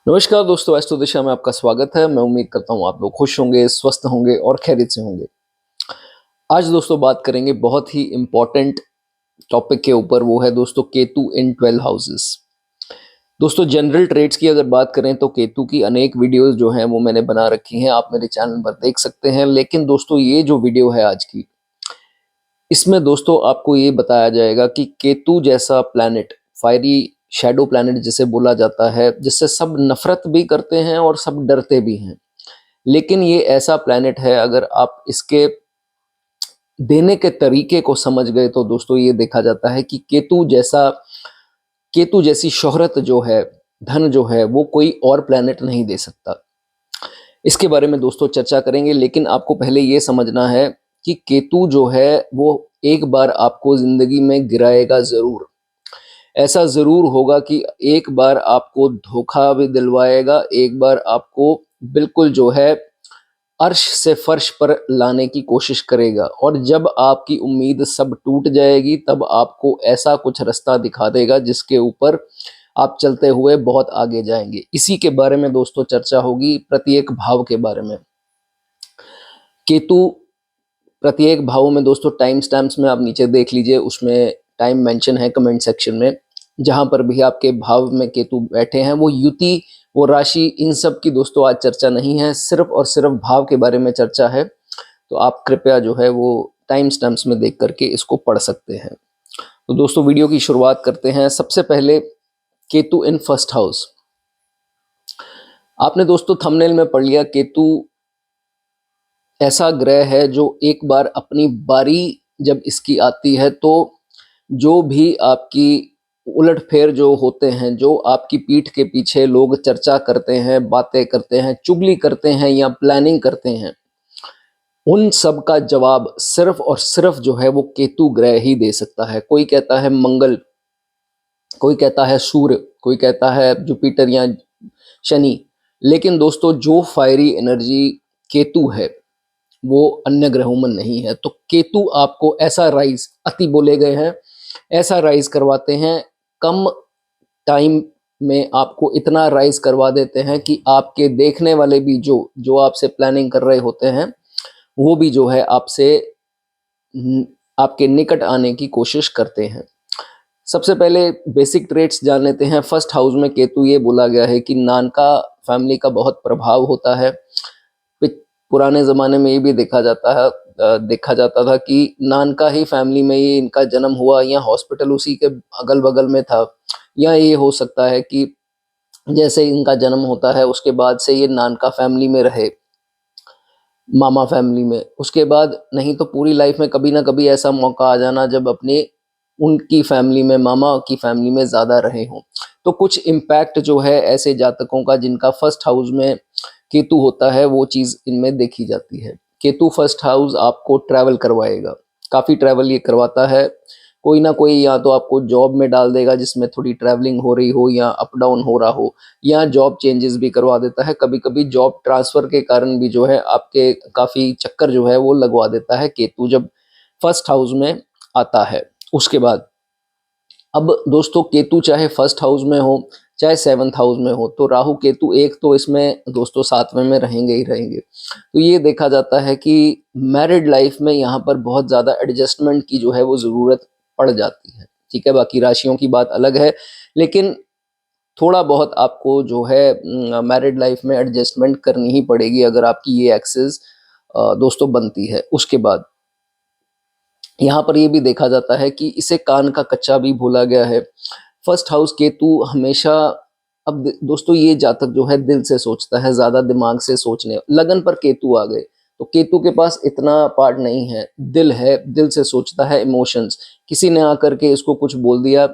नमस्कार दोस्तों, एस्ट्रो दिशा में आपका स्वागत है। मैं उम्मीद करता हूँ आप लोग खुश होंगे, स्वस्थ होंगे और खैरियत से होंगे। आज दोस्तों बात करेंगे बहुत ही इम्पोर्टेंट टॉपिक के ऊपर, वो है दोस्तों केतु इन 12 हाउसेस। दोस्तों जनरल ट्रेड्स की अगर बात करें तो केतु की अनेक वीडियोस जो हैं वो मैंने बना रखी हैं, आप मेरे चैनल पर देख सकते हैं। लेकिन दोस्तों ये जो वीडियो है आज की, इसमें दोस्तों आपको ये बताया जाएगा कि केतु जैसा प्लैनेट, फायरी शैडो प्लैनेट जिसे बोला जाता है, जिससे सब नफरत भी करते हैं और सब डरते भी हैं, लेकिन ये ऐसा प्लैनेट है, अगर आप इसके देने के तरीके को समझ गए तो दोस्तों ये देखा जाता है कि केतु जैसी शोहरत जो है, धन जो है, वो कोई और प्लैनेट नहीं दे सकता। इसके बारे में दोस्तों चर्चा करेंगे, लेकिन आपको पहले ये समझना है कि केतु जो है वो एक बार आपको जिंदगी में गिराएगा जरूर। ऐसा जरूर होगा कि एक बार आपको धोखा भी दिलवाएगा, एक बार आपको बिल्कुल जो है अर्श से फर्श पर लाने की कोशिश करेगा, और जब आपकी उम्मीद सब टूट जाएगी तब आपको ऐसा कुछ रास्ता दिखा देगा जिसके ऊपर आप चलते हुए बहुत आगे जाएंगे। इसी के बारे में दोस्तों चर्चा होगी, प्रत्येक भाव के बारे में। केतु प्रत्येक भावों में दोस्तों टाइम स्टैम्प्स में आप नीचे देख लीजिए, उसमें टाइम मेंशन है कमेंट सेक्शन में। जहां पर भी आपके भाव में केतु बैठे हैं, वो युति, वो राशि, इन सब की दोस्तों आज चर्चा नहीं है, सिर्फ और सिर्फ भाव के बारे में चर्चा है। तो आप कृपया जो है वो टाइम स्टैम्प्स में देख करके इसको पढ़ सकते हैं। तो दोस्तों वीडियो की शुरुआत करते हैं। सबसे पहले केतु इन फर्स्ट हाउस। आपने दोस्तों थंबनेल में पढ़ लिया, केतु ऐसा ग्रह है जो एक बार अपनी बारी जब इसकी आती है तो जो भी आपकी उलटफेर जो होते हैं, जो आपकी पीठ के पीछे लोग चर्चा करते हैं, बातें करते हैं, चुगली करते हैं या प्लानिंग करते हैं, उन सब का जवाब सिर्फ और सिर्फ जो है वो केतु ग्रह ही दे सकता है। कोई कहता है मंगल, कोई कहता है सूर्य, कोई कहता है जुपिटर या शनि, लेकिन दोस्तों जो फायरी एनर्जी केतु है वो अन्य ग्रहों में नहीं है। तो केतु आपको ऐसा राइज, अति बोले गए हैं, ऐसा राइज करवाते हैं, कम टाइम में आपको इतना राइज करवा देते हैं कि आपके देखने वाले भी जो जो आपसे प्लानिंग कर रहे होते हैं, वो भी जो है आपसे आपके निकट आने की कोशिश करते हैं। सबसे पहले बेसिक ट्रेट्स जान लेते हैं। फर्स्ट हाउस में केतु, ये बोला गया है कि नानका फैमिली का बहुत प्रभाव होता है। पुराने ज़माने में ये भी देखा जाता था कि नानका ही फैमिली में ये इनका जन्म हुआ, या हॉस्पिटल उसी के अगल बगल में था, या ये हो सकता है कि जैसे इनका जन्म होता है उसके बाद से ये नानका फैमिली में रहे, मामा फैमिली में। उसके बाद नहीं तो पूरी लाइफ में कभी ना कभी ऐसा मौका आ जाना जब अपने उनकी फैमिली में, मामा की फैमिली में ज़्यादा रहे हों। तो कुछ इम्पैक्ट जो है ऐसे जातकों का जिनका फर्स्ट हाउस में केतु होता है, वो चीज़ इनमें देखी जाती है। केतु फर्स्ट हाउस आपको ट्रैवल करवाएगा, काफ़ी ट्रैवल ये करवाता है। कोई ना कोई या तो आपको जॉब में डाल देगा जिसमें थोड़ी ट्रैवलिंग हो रही हो या अप डाउन हो रहा हो, या जॉब चेंजेस भी करवा देता है। कभी कभी जॉब ट्रांसफ़र के कारण भी जो है आपके काफ़ी चक्कर जो है वो लगवा देता है केतु जब फर्स्ट हाउस में आता है। उसके बाद अब दोस्तों केतु चाहे फर्स्ट हाउस में हो चाहे सेवन्थ हाउस में हो, तो राहु केतु एक तो इसमें दोस्तों सातवें में रहेंगे ही रहेंगे। तो ये देखा जाता है कि मैरिड लाइफ में यहाँ पर बहुत ज़्यादा एडजस्टमेंट की जो है वो ज़रूरत पड़ जाती है। ठीक है, बाकी राशियों की बात अलग है, लेकिन थोड़ा बहुत आपको जो है मैरिड लाइफ में एडजस्टमेंट करनी ही पड़ेगी अगर आपकी ये एक्सेस दोस्तों बनती है। उसके बाद यहाँ पर ये भी देखा जाता है कि इसे कान का कच्चा भी बोला गया है। फर्स्ट हाउस केतु हमेशा, अब दोस्तों ये जातक जो है दिल से सोचता है, ज़्यादा दिमाग से सोचने, लगन पर केतु आ गए तो केतु के पास इतना पार्ट नहीं है, दिल है, दिल से सोचता है, इमोशंस। किसी ने आकर के इसको कुछ बोल दिया,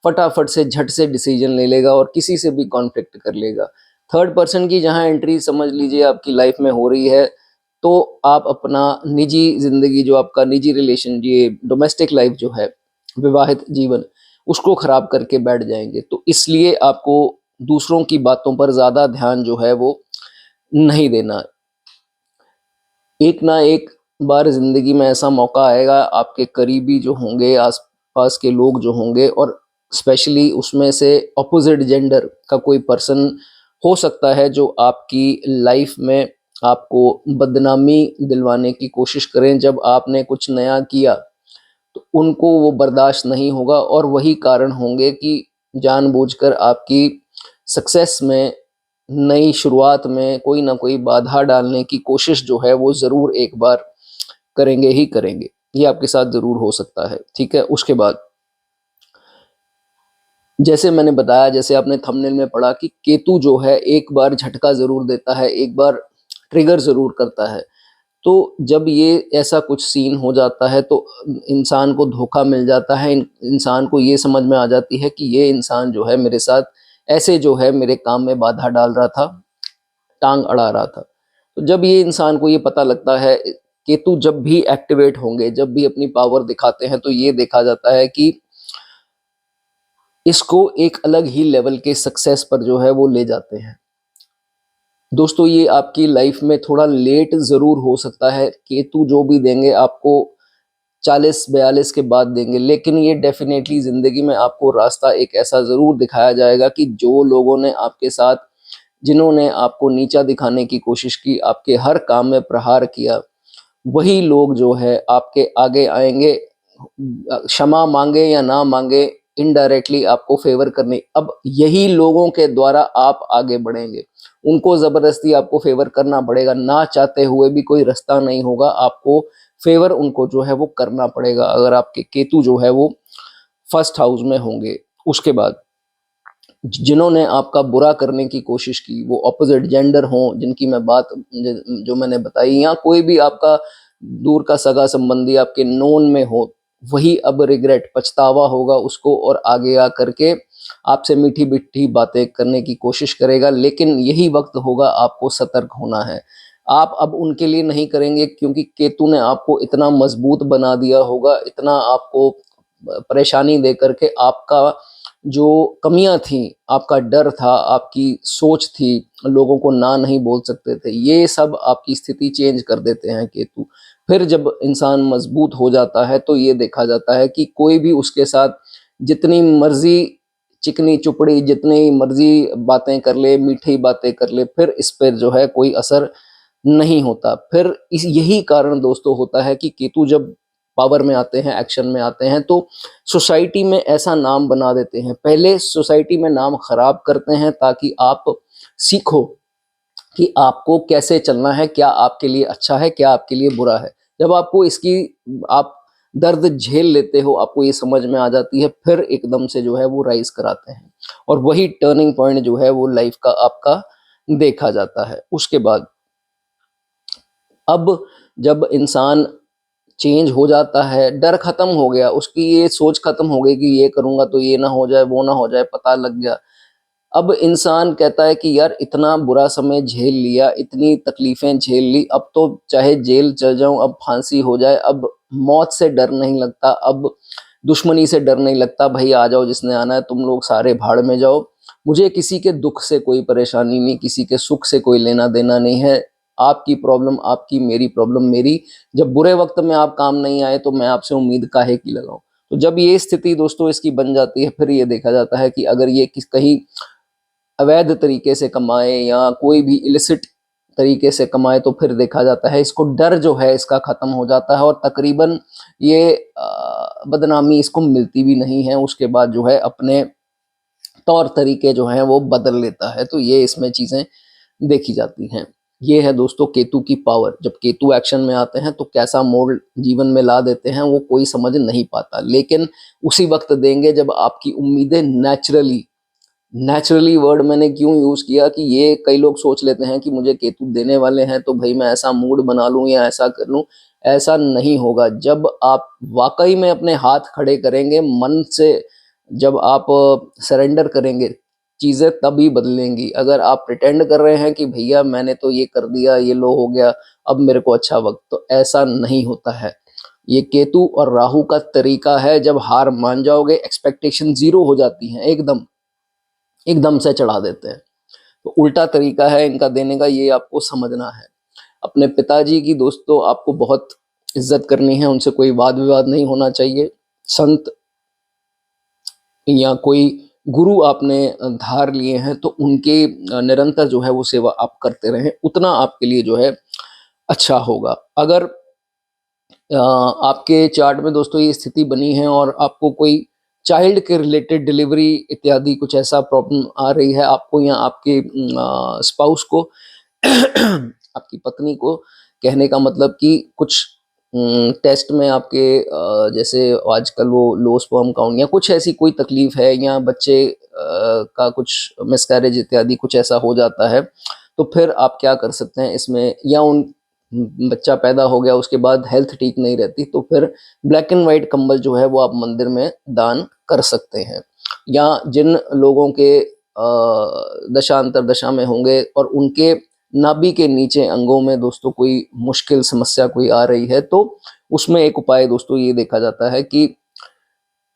फटाफट से झट से डिसीजन ले लेगा और किसी से भी कॉन्फ्लिक्ट कर लेगा। थर्ड पर्सन की जहाँ एंट्री समझ लीजिए आपकी लाइफ में हो रही है, तो आप अपना निजी ज़िंदगी, जो आपका निजी रिलेशन, ये डोमेस्टिक लाइफ जो है, विवाहित जीवन, उसको ख़राब करके बैठ जाएंगे। तो इसलिए आपको दूसरों की बातों पर ज़्यादा ध्यान जो है वो नहीं देना। एक ना एक बार ज़िंदगी में ऐसा मौका आएगा, आपके करीबी जो होंगे, आस-पास के लोग जो होंगे, और स्पेशली उसमें से ऑपोजिट जेंडर का कोई पर्सन हो सकता है जो आपकी लाइफ में आपको बदनामी दिलवाने की कोशिश करें। जब आपने कुछ नया किया तो उनको वो बर्दाश्त नहीं होगा और वही कारण होंगे कि जानबूझकर आपकी सक्सेस में, नई शुरुआत में कोई ना कोई बाधा डालने की कोशिश जो है वो ज़रूर एक बार करेंगे ही करेंगे। ये आपके साथ ज़रूर हो सकता है, ठीक है। उसके बाद जैसे मैंने बताया, जैसे आपने थंबनेल में पढ़ा कि केतु जो है एक बार झटका ज़रूर देता है, एक बार ट्रिगर ज़रूर करता है। तो जब ये ऐसा कुछ सीन हो जाता है तो इंसान को धोखा मिल जाता है, इंसान को ये समझ में आ जाती है कि ये इंसान जो है मेरे साथ ऐसे जो है मेरे काम में बाधा डाल रहा था, टांग अड़ा रहा था। तो जब ये इंसान को ये पता लगता है, केतु जब भी एक्टिवेट होंगे, जब भी अपनी पावर दिखाते हैं, तो ये देखा जाता है कि इसको एक अलग ही लेवल के सक्सेस पर जो है वो ले जाते हैं। दोस्तों, ये आपकी लाइफ में थोड़ा लेट ज़रूर हो सकता है, केतु जो भी देंगे आपको 40-42 के बाद देंगे, लेकिन ये डेफिनेटली ज़िंदगी में आपको रास्ता एक ऐसा ज़रूर दिखाया जाएगा कि जो लोगों ने आपके साथ, जिन्होंने आपको नीचा दिखाने की कोशिश की, आपके हर काम में प्रहार किया, वही लोग जो है आपके आगे आएंगे, क्षमा मांगे या ना मांगे, इनडायरेक्टली आपको फेवर करने। अब यही लोगों के द्वारा आप आगे बढ़ेंगे, उनको ज़बरदस्ती आपको फेवर करना पड़ेगा, ना चाहते हुए भी कोई रास्ता नहीं होगा, आपको फेवर उनको जो है वो करना पड़ेगा, अगर आपके केतु जो है वो फर्स्ट हाउस में होंगे। उसके बाद जिन्होंने आपका बुरा करने की कोशिश की, वो ऑपोजिट जेंडर हों, जिनकी मैं बात जो मैंने बताई, या कोई भी आपका दूर का सगा संबंधी आपके नोन में हो, वही अब रिग्रेट, पछतावा होगा उसको, और आगे आ करके आपसे मीठी मीठी बातें करने की कोशिश करेगा। लेकिन यही वक्त होगा आपको सतर्क होना है। आप अब उनके लिए नहीं करेंगे, क्योंकि केतु ने आपको इतना मजबूत बना दिया होगा, इतना आपको परेशानी दे करके, आपका जो कमियां थी, आपका डर था, आपकी सोच थी, लोगों को ना नहीं बोल सकते थे, ये सब आपकी स्थिति चेंज कर देते हैं केतु। फिर जब इंसान मजबूत हो जाता है तो ये देखा जाता है कि कोई भी उसके साथ जितनी मर्जी चिकनी चुपड़ी, जितनी मर्जी बातें कर ले, मीठी बातें कर ले, फिर इस पर जो है कोई असर नहीं होता। फिर इस यही कारण दोस्तों होता है कि केतु जब पावर में आते हैं, एक्शन में आते हैं, तो सोसाइटी में ऐसा नाम बना देते हैं। पहले सोसाइटी में नाम खराब करते हैं ताकि आप सीखो कि आपको कैसे चलना है, क्या आपके लिए अच्छा है, क्या आपके लिए बुरा है। जब आपको इसकी आप दर्द झेल लेते हो, आपको ये समझ में आ जाती है, फिर एकदम से जो है वो राइज कराते हैं, और वही टर्निंग पॉइंट जो है वो लाइफ का आपका देखा जाता है। उसके बाद अब जब इंसान चेंज हो जाता है, डर खत्म हो गया, उसकी ये सोच खत्म हो गई कि ये करूंगा तो ये ना हो जाए, वो ना हो जाए, पता लग गया। अब इंसान कहता है कि यार इतना बुरा समय झेल लिया, इतनी तकलीफें झेल ली, अब तो चाहे जेल चल जाऊं, अब फांसी हो जाए, अब मौत से डर नहीं लगता, अब दुश्मनी से डर नहीं लगता, भाई आ जाओ जिसने आना है, तुम लोग सारे भाड़ में जाओ, मुझे किसी के दुख से कोई परेशानी नहीं, किसी के सुख से कोई लेना देना नहीं है, आपकी प्रॉब्लम आपकी, मेरी प्रॉब्लम मेरी, जब बुरे वक्त में आप काम नहीं आए तो मैं आपसे उम्मीद काहे की लगाऊं। तो जब ये स्थिति दोस्तों इसकी बन जाती है, फिर ये देखा जाता है कि अगर ये कहीं अवैध तरीके से कमाए या कोई भी इलिसिट तरीके से कमाए, तो फिर देखा जाता है इसको डर जो है इसका खत्म हो जाता है, और तकरीबन ये बदनामी इसको मिलती भी नहीं है। उसके बाद जो है अपने तौर तरीके जो हैं वो बदल लेता है। तो ये इसमें चीज़ें देखी जाती हैं। ये है दोस्तों केतु की पावर। जब केतु एक्शन में आते हैं तो कैसा मोड़ जीवन में ला देते हैं वो कोई समझ नहीं पाता, लेकिन उसी वक्त देंगे जब आपकी उम्मीदें नेचुरली वर्ड मैंने क्यों यूज़ किया कि ये कई लोग सोच लेते हैं कि मुझे केतु देने वाले हैं तो भाई मैं ऐसा मूड बना लूँ या ऐसा कर लूँ। ऐसा नहीं होगा। जब आप वाकई में अपने हाथ खड़े करेंगे मन से, जब आप सरेंडर करेंगे, चीज़ें तभी बदलेंगी। अगर आप प्रिटेंड कर रहे हैं कि भैया मैंने तो ये कर दिया, ये लो हो गया, अब मेरे को अच्छा वक्त, तो ऐसा नहीं होता है। ये केतु और राहु का तरीका है। जब हार मान जाओगे, एक्सपेक्टेशन ज़ीरो हो जाती हैं, एकदम से चढ़ा देते हैं। तो उल्टा तरीका है इनका देने का, ये आपको समझना है। अपने पिताजी की दोस्तों आपको बहुत इज्जत करनी है, उनसे कोई वाद विवाद नहीं होना चाहिए। संत या कोई गुरु आपने धार लिए हैं तो उनके निरंतर जो है वो सेवा आप करते रहें, उतना आपके लिए जो है अच्छा होगा। अगर आपके चार्ट में दोस्तों ये स्थिति बनी है और आपको कोई चाइल्ड के रिलेटेड डिलीवरी इत्यादि कुछ ऐसा प्रॉब्लम आ रही है आपको या आपके स्पाउस को आपकी पत्नी को, कहने का मतलब कि कुछ टेस्ट में आपके जैसे आजकल वो लो स्पर्म काउंट या कुछ ऐसी कोई तकलीफ है या बच्चे का कुछ मिसकैरेज इत्यादि कुछ ऐसा हो जाता है, तो फिर आप क्या कर सकते हैं इसमें, या उन बच्चा पैदा हो गया उसके बाद हेल्थ ठीक नहीं रहती, तो फिर ब्लैक एंड वाइट कंबल जो है वो आप मंदिर में दान कर सकते हैं। या जिन लोगों के दशा अंतरदशा में होंगे और उनके नाभि के नीचे अंगों में दोस्तों कोई मुश्किल समस्या कोई आ रही है, तो उसमें एक उपाय दोस्तों ये देखा जाता है कि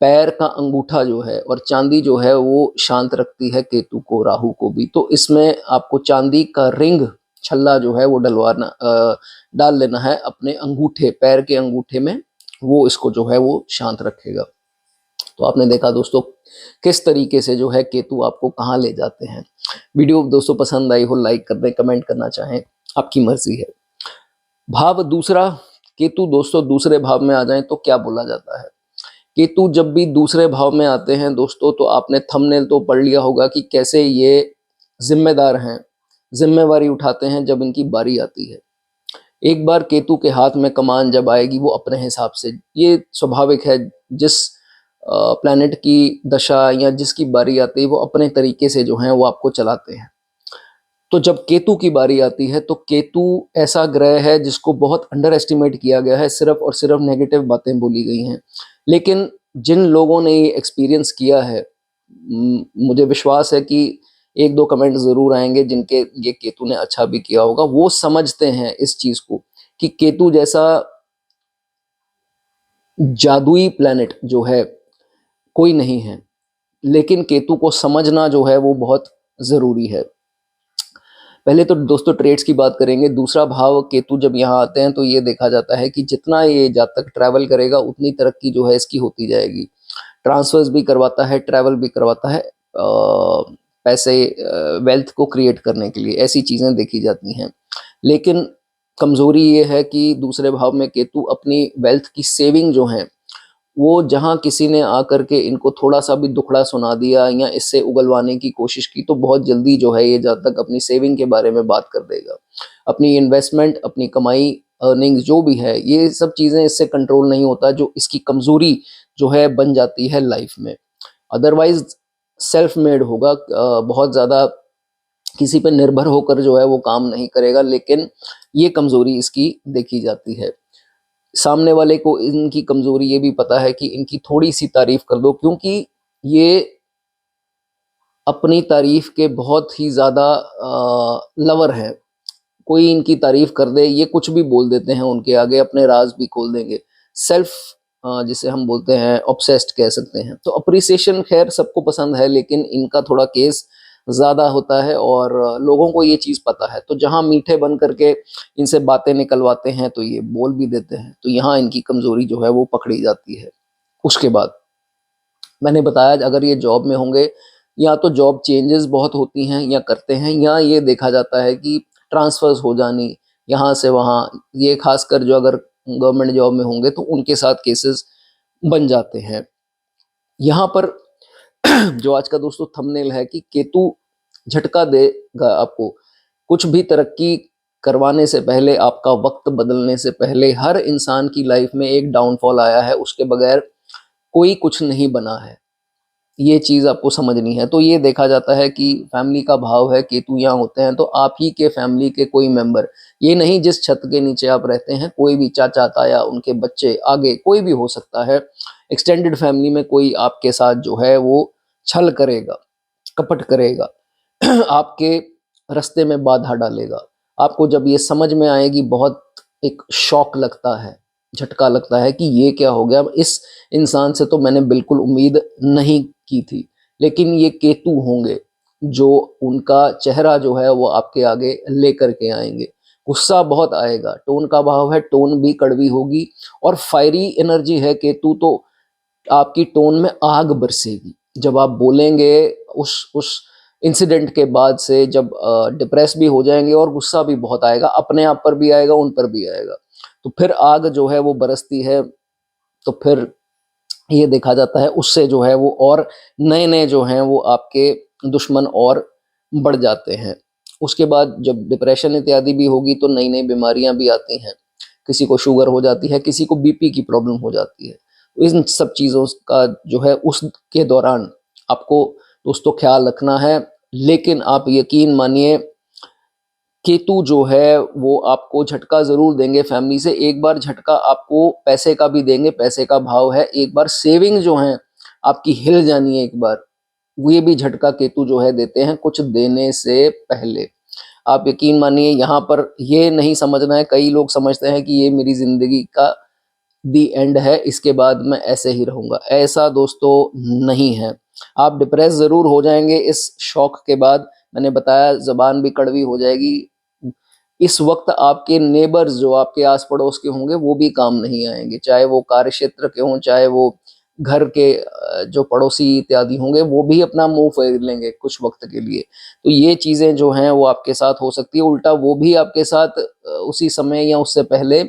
पैर का अंगूठा जो है और चांदी जो है वो शांत रखती है केतु को, राहु को भी। तो इसमें आपको चांदी का रिंग छल्ला जो है वो डाल लेना है अपने अंगूठे, पैर के अंगूठे में, वो इसको जो है वो शांत रखेगा। तो आपने देखा दोस्तों किस तरीके से जो है केतु आपको कहाँ ले जाते हैं। वीडियो दोस्तों पसंद आई हो लाइक कर दें, कमेंट करना चाहें आपकी मर्जी है। भाव दूसरा, केतु दोस्तों दूसरे भाव में आ जाए तो क्या बोला जाता है। केतु जब भी दूसरे भाव में आते हैं दोस्तों, तो आपने थंबनेल तो पढ़ लिया होगा कि कैसे ये जिम्मेदार हैं, जिम्मेवारी उठाते हैं जब इनकी बारी आती है। एक बार केतु के हाथ में कमान जब आएगी वो अपने हिसाब से, ये स्वाभाविक है, जिस प्लैनेट की दशा या जिसकी बारी आती है वो अपने तरीके से जो है वो आपको चलाते हैं। तो जब केतु की बारी आती है तो केतु ऐसा ग्रह है जिसको बहुत अंडर एस्टिमेट किया गया है, सिर्फ और सिर्फ नेगेटिव बातें बोली गई हैं। लेकिन जिन लोगों ने ये एक्सपीरियंस किया है, मुझे विश्वास है कि एक दो कमेंट ज़रूर आएंगे जिनके ये केतु ने अच्छा भी किया होगा, वो समझते हैं इस चीज़ को कि केतु जैसा जादुई प्लैनेट जो है कोई नहीं है। लेकिन केतु को समझना जो है वो बहुत ज़रूरी है। पहले तो दोस्तों ट्रेड्स की बात करेंगे। दूसरा भाव केतु जब यहाँ आते हैं तो ये देखा जाता है कि जितना ये जातक ट्रैवल करेगा उतनी तरक्की जो है इसकी होती जाएगी। ट्रांसफर्स भी करवाता है, ट्रैवल भी करवाता है, पैसे वेल्थ को क्रिएट करने के लिए ऐसी चीज़ें देखी जाती हैं। लेकिन कमज़ोरी ये है कि दूसरे भाव में केतु अपनी वेल्थ की सेविंग जो है वो, जहाँ किसी ने आकर के इनको थोड़ा सा भी दुखड़ा सुना दिया या इससे उगलवाने की कोशिश की, तो बहुत जल्दी जो है ये जब तक अपनी सेविंग के बारे में बात कर देगा। अपनी इन्वेस्टमेंट, अपनी कमाई, अर्निंग्स जो भी है, ये सब चीज़ें इससे कंट्रोल नहीं होता, जो इसकी कमज़ोरी जो है बन जाती है लाइफ में। अदरवाइज सेल्फ मेड होगा, बहुत ज़्यादा किसी पे निर्भर होकर जो है वो काम नहीं करेगा, लेकिन ये कमज़ोरी इसकी देखी जाती है। सामने वाले को इनकी कमज़ोरी ये भी पता है कि इनकी थोड़ी सी तारीफ कर दो, क्योंकि ये अपनी तारीफ के बहुत ही ज़्यादा लवर हैं। कोई इनकी तारीफ कर दे, ये कुछ भी बोल देते हैं उनके आगे, अपने राज भी खोल देंगे। सेल्फ जिसे हम बोलते हैं ऑब्सेस्ड कह सकते हैं। तो अप्रिसिएशन खैर सबको पसंद है, लेकिन इनका थोड़ा केस ज़्यादा होता है और लोगों को ये चीज़ पता है। तो जहाँ मीठे बन करके इनसे बातें निकलवाते हैं तो ये बोल भी देते हैं। तो यहाँ इनकी कमज़ोरी जो है वो पकड़ी जाती है। उसके बाद मैंने बताया, अगर ये जॉब में होंगे, या तो जॉब चेंजेस बहुत होती हैं या करते हैं, या ये देखा जाता है कि ट्रांसफर्स हो जानी यहाँ से वहाँ, ये खासकर जो अगर गवर्नमेंट जॉब में होंगे तो उनके साथ केसेस बन जाते हैं। यहाँ पर जो आज का दोस्तों थंबनेल है कि केतु झटका देगा आपको। कुछ भी तरक्की करवाने से पहले, आपका वक्त बदलने से पहले, हर इंसान की लाइफ में एक डाउनफॉल आया है, उसके बगैर कोई कुछ नहीं बना है। ये चीज़ आपको समझनी है। तो ये देखा जाता है कि फैमिली का भाव है, केतु यहाँ होते हैं तो आप ही के फैमिली के कोई मेंबर, ये नहीं जिस छत के नीचे आप रहते हैं, कोई भी चाचा ताया, उनके बच्चे, आगे कोई भी हो सकता है, एक्सटेंडेड फैमिली में कोई आपके साथ जो है वो छल करेगा, कपट करेगा, आपके रास्ते में बाधा डालेगा। आपको जब ये समझ में आएगी, बहुत एक शॉक लगता है, झटका लगता है कि ये क्या हो गया, इस इंसान से तो मैंने बिल्कुल उम्मीद नहीं की थी। लेकिन ये केतु होंगे जो उनका चेहरा जो है वो आपके आगे लेकर के आएंगे। गुस्सा बहुत आएगा, टोन का भाव है, टोन भी कड़वी होगी, और फायरी एनर्जी है केतु, तो आपकी टोन में आग बरसेगी। जब आप बोलेंगे उस इंसिडेंट के बाद से, जब डिप्रेस भी हो जाएंगे और गुस्सा भी बहुत आएगा, अपने आप पर भी आएगा, उन पर भी आएगा, तो फिर आग जो है वो बरसती है। तो फिर ये देखा जाता है उससे जो है वो और नए नए जो हैं वो आपके दुश्मन और बढ़ जाते हैं। उसके बाद जब डिप्रेशन इत्यादि भी होगी तो नई नई बीमारियां भी आती हैं, किसी को शुगर हो जाती है, किसी को बीपी की प्रॉब्लम हो जाती है। तो इन सब चीज़ों का जो है उसके दौरान आपको दोस्तों ख्याल रखना है। लेकिन आप यकीन मानिए, केतु जो है वो आपको झटका ज़रूर देंगे फैमिली से। एक बार झटका आपको पैसे का भी देंगे, पैसे का भाव है। एक बार सेविंग जो है आपकी हिल जानी है एक बार, वो ये भी झटका केतु जो है देते हैं कुछ देने से पहले। आप यकीन मानिए, यहाँ पर ये नहीं समझना है, कई लोग समझते हैं कि ये मेरी ज़िंदगी का दी एंड है, इसके बाद मैं ऐसे ही रहूँगा। ऐसा दोस्तों नहीं है। आप डिप्रेस ज़रूर हो जाएँगे इस शॉक के बाद। मैंने बताया ज़बान भी कड़वी हो जाएगी। इस वक़्त आपके नेबर्स जो आपके आस-पड़ोस के होंगे वो भी काम नहीं आएँगे। चाहे वो कार्य क्षेत्र के हों, चाहे वो घर के जो पड़ोसी इत्यादि होंगे, वो भी अपना मुँह फेर लेंगे कुछ वक़्त के लिए। तो ये चीज़ें जो हैं वो आपके साथ हो सकती है। उल्टा वो भी आपके साथ उसी समय या उससे पहले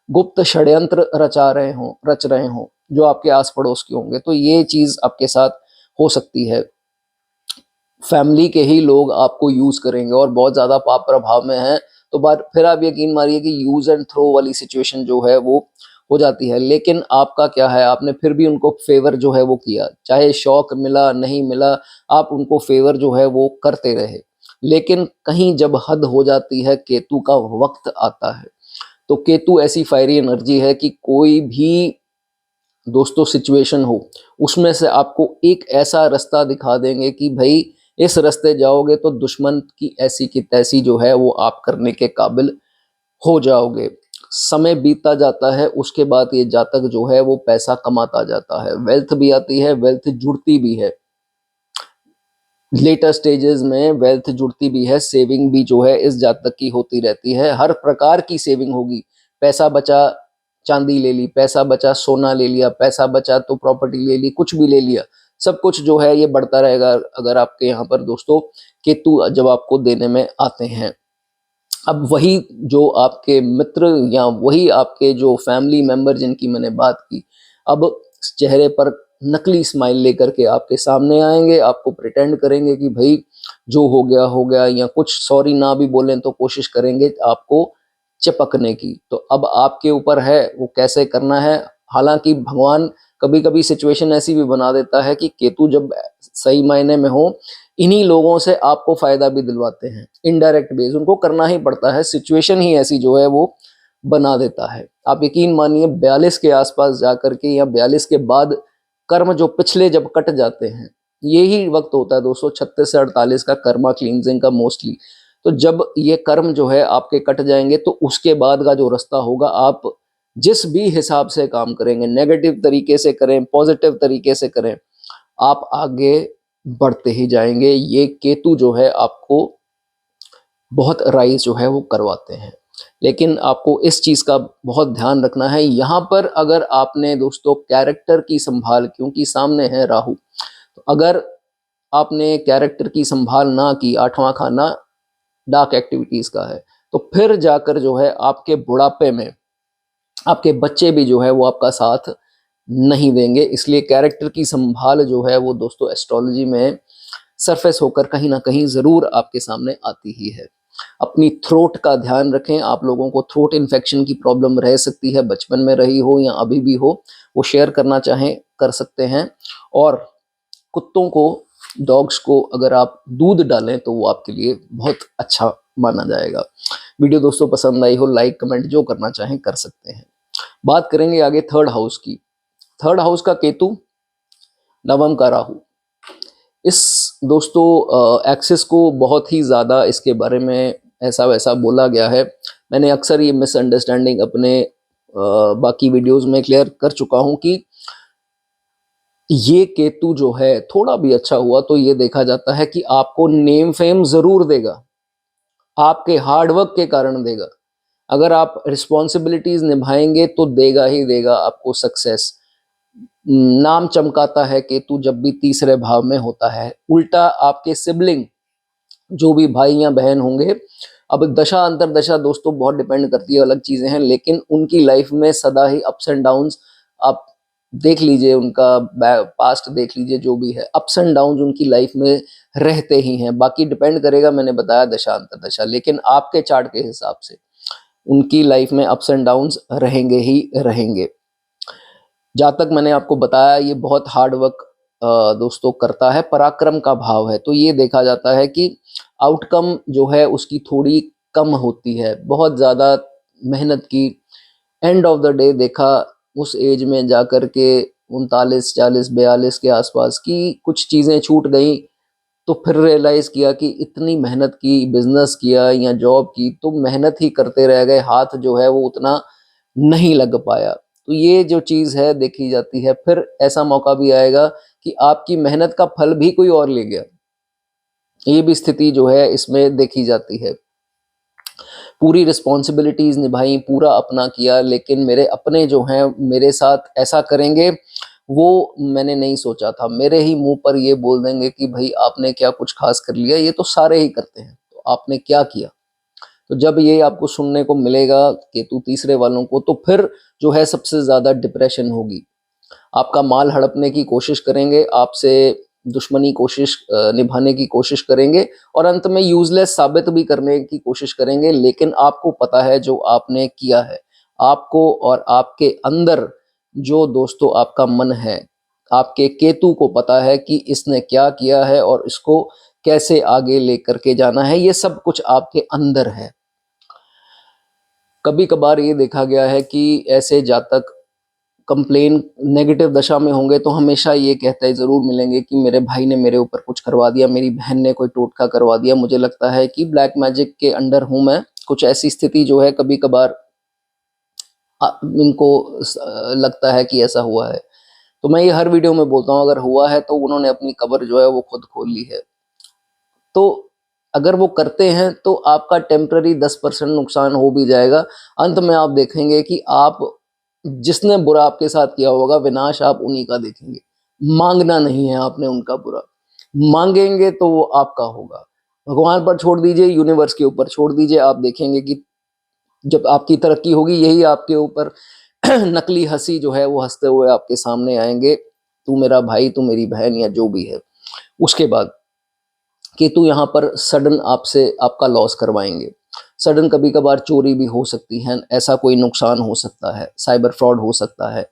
गुप्त षड्यंत्र रच रहे हों, जो आपके आस-पड़ोस के होंगे। तो ये चीज़ आपके साथ हो सकती है। फैमिली के ही लोग आपको यूज़ करेंगे और बहुत ज़्यादा पाप प्रभाव में हैं, तो बार फिर आप यकीन मानिए कि यूज़ एंड थ्रो वाली सिचुएशन जो है वो हो जाती है। लेकिन आपका क्या है, आपने फिर भी उनको फ़ेवर जो है वो किया, चाहे शौक मिला, नहीं मिला, आप उनको फ़ेवर जो है वो करते रहे। लेकिन कहीं जब हद हो जाती है, केतु का वक़्त आता है, तो केतु ऐसी फ़ायरी एनर्जी है कि कोई भी दोस्तों सिचुएशन हो, उसमें से आपको एक ऐसा रास्ता दिखा देंगे कि भई इस रास्ते जाओगे तो दुश्मन की ऐसी की तैसी जो है वो आप करने के काबिल हो जाओगे। समय बीतता जाता है, उसके बाद ये जातक जो है वो पैसा कमाता जाता है, वेल्थ भी आती है, वेल्थ जुड़ती भी है। लेटर स्टेजेस में वेल्थ जुड़ती भी है, सेविंग भी जो है इस जातक की होती रहती है। हर प्रकार की सेविंग होगी। पैसा बचा, चांदी ले ली, पैसा बचा, सोना ले लिया, पैसा बचा तो प्रॉपर्टी ले ली, कुछ भी ले लिया। सब कुछ जो है ये बढ़ता रहेगा अगर आपके यहाँ पर दोस्तों केतु जब आपको देने में आते हैं। अब वही जो आपके मित्र या वही आपके जो फैमिली मेंबर जिनकी मैंने बात की, अब चेहरे पर नकली स्माइल लेकर के आपके सामने आएंगे, आपको प्रिटेंड करेंगे कि भाई जो हो गया, या कुछ सॉरी ना भी बोलें तो कोशिश करेंगे आपको चिपकने की। तो अब आपके ऊपर है वो कैसे करना है। हालांकि भगवान कभी कभी सिचुएशन ऐसी भी बना देता है कि केतु जब सही मायने में हो, इन्हीं लोगों से आपको फायदा भी दिलवाते हैं, इनडायरेक्ट बेस उनको करना ही पड़ता है, सिचुएशन ही ऐसी जो है वो बना देता है। आप यकीन मानिए 42 के आसपास जाकर के या 42 के बाद कर्म जो पिछले जब कट जाते हैं, यही वक्त होता है दोस्तों 36 से 48 का कर्मा क्लींजिंग का मोस्टली। तो जब ये कर्म जो है आपके कट जाएंगे तो उसके बाद का जो रास्ता होगा, आप जिस भी हिसाब से काम करेंगे, नेगेटिव तरीके से करें, पॉजिटिव तरीके से करें, आप आगे बढ़ते ही जाएंगे। ये केतु जो है आपको बहुत राइज जो है वो करवाते हैं। लेकिन आपको इस चीज़ का बहुत ध्यान रखना है। यहाँ पर अगर आपने दोस्तों कैरेक्टर की संभाल, क्योंकि सामने है राहु, तो अगर आपने कैरेक्टर की संभाल ना की, आठवां खाना डार्क एक्टिविटीज़ का है, तो फिर जाकर जो है आपके बुढ़ापे में आपके बच्चे भी जो है वो आपका साथ नहीं देंगे। इसलिए कैरेक्टर की संभाल जो है वो दोस्तों एस्ट्रोलॉजी में सरफेस होकर कहीं ना कहीं ज़रूर आपके सामने आती ही है। अपनी थ्रोट का ध्यान रखें। आप लोगों को थ्रोट इन्फेक्शन की प्रॉब्लम रह सकती है, बचपन में रही हो या अभी भी हो, वो शेयर करना चाहें कर सकते हैं। और कुत्तों को, डॉग्स को अगर आप दूध डालें तो वो आपके लिए बहुत अच्छा माना जाएगा। वीडियो दोस्तों पसंद आई हो, लाइक कमेंट जो करना चाहें कर सकते हैं। बात करेंगे आगे थर्ड हाउस की। थर्ड हाउस का केतु, नवम का राहु। इस दोस्तों एक्सिस को बहुत ही ज़्यादा इसके बारे में ऐसा वैसा बोला गया है। मैंने अक्सर ये मिसअंडरस्टैंडिंग अपने बाकी वीडियोस में क्लियर कर चुका हूँ कि ये केतु जो है थोड़ा भी अच्छा हुआ तो ये देखा जाता है कि आपको नेम फेम ज़रूर देगा, आपके हार्डवर्क के कारण देगा। अगर आप रिस्पॉन्सिबिलिटीज़ निभाएंगे तो देगा ही देगा आपको सक्सेस। नाम चमकाता है केतु जब भी तीसरे भाव में होता है। उल्टा आपके सिबलिंग, जो भी भाई या बहन होंगे, अब दशा अंतरदशा दोस्तों बहुत डिपेंड करती है, अलग चीजें हैं, लेकिन उनकी लाइफ में सदा ही अप्स एंड डाउन्स, आप देख लीजिए उनका पास्ट देख लीजिए, जो भी है अप्स एंड डाउन्स उनकी लाइफ में रहते ही हैं। बाकी डिपेंड करेगा, मैंने बताया दशा अंतरदशा, लेकिन आपके चार्ट के हिसाब से उनकी लाइफ में अप्स एंड डाउन्स रहेंगे ही रहेंगे। जहाँ तक मैंने आपको बताया, ये बहुत हार्ड वर्क दोस्तों करता है, पराक्रम का भाव है, तो ये देखा जाता है कि आउटकम जो है उसकी थोड़ी कम होती है, बहुत ज़्यादा मेहनत की, एंड ऑफ द डे देखा उस एज में जा कर के 39 40 42 के आसपास की कुछ चीज़ें छूट गई, तो फिर रियलाइज़ किया कि इतनी मेहनत की, बिजनेस किया या जॉब की, तो मेहनत ही करते रह गए, हाथ जो है वो उतना नहीं लग पाया। तो ये जो चीज़ है देखी जाती है। फिर ऐसा मौका भी आएगा कि आपकी मेहनत का फल भी कोई और ले गया, ये भी स्थिति जो है इसमें देखी जाती है। पूरी रिस्पॉन्सिबिलिटीज़ निभाई, पूरा अपना किया, लेकिन मेरे अपने जो हैं मेरे साथ ऐसा करेंगे वो मैंने नहीं सोचा था। मेरे ही मुँह पर ये बोल देंगे कि भई आपने क्या कुछ ख़ास कर लिया, ये तो सारे ही करते हैं, तो आपने क्या किया? तो जब ये आपको सुनने को मिलेगा केतु तीसरे वालों को, तो फिर जो है सबसे ज़्यादा डिप्रेशन होगी। आपका माल हड़पने की कोशिश करेंगे, आपसे दुश्मनी कोशिश निभाने की कोशिश करेंगे, और अंत में यूज़लेस साबित भी करने की कोशिश करेंगे, लेकिन आपको पता है जो आपने किया है। आपको और आपके अंदर जो दोस्तों आपका मन है, आपके केतु को पता है कि इसने क्या किया है और इसको कैसे आगे लेकर के जाना है, ये सब कुछ आपके अंदर है। कभी-कभार ये देखा गया है कि ऐसे जातक कंप्लेन नेगेटिव दशा में होंगे तो हमेशा ये कहते ज़रूर मिलेंगे कि मेरे भाई ने मेरे ऊपर कुछ करवा दिया, मेरी बहन ने कोई टोटका करवा दिया, मुझे लगता है कि ब्लैक मैजिक के अंडर हूँ मैं। कुछ ऐसी स्थिति जो है कभी-कभार इनको लगता है कि ऐसा हुआ है। तो मैं ये हर वीडियो में बोलता हूँ, अगर हुआ है तो उन्होंने अपनी कब्र जो है वो खुद खोल ली है। तो अगर वो करते हैं तो आपका टेम्पररी 10% नुकसान हो भी जाएगा। अंत में आप देखेंगे कि आप, जिसने बुरा आपके साथ किया होगा, विनाश आप उन्हीं का देखेंगे। मांगना नहीं है आपने उनका बुरा, मांगेंगे तो वो आपका होगा। भगवान पर छोड़ दीजिए, यूनिवर्स के ऊपर छोड़ दीजिए, आप देखेंगे कि जब आपकी तरक्की होगी, यही आपके ऊपर नकली हंसी जो है वो हंसते हुए आपके सामने आएंगे, तू मेरा भाई, तू मेरी बहन, या जो भी है। उसके बाद केतु यहाँ पर सडन आपसे आपका लॉस करवाएंगे। सडन कभी कभार चोरी भी हो सकती है, ऐसा कोई नुकसान हो सकता है, साइबर फ्रॉड हो सकता है,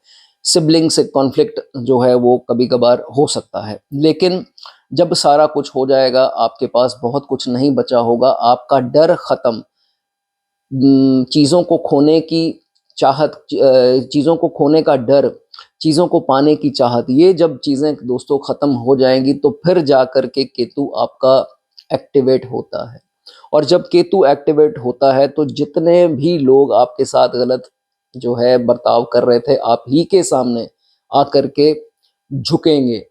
सिबलिंग से कॉन्फ्लिक्ट जो है वो कभी कभार हो सकता है। लेकिन जब सारा कुछ हो जाएगा, आपके पास बहुत कुछ नहीं बचा होगा, आपका डर खत्म, चीज़ों को खोने की चाहत, चीज़ों को खोने का डर, चीज़ों को पाने की चाहत, ये जब चीज़ें दोस्तों ख़त्म हो जाएंगी तो फिर जा कर के केतु आपका एक्टिवेट होता है। और जब केतु एक्टिवेट होता है तो जितने भी लोग आपके साथ गलत जो है बर्ताव कर रहे थे, आप ही के सामने आकर के झुकेंगे,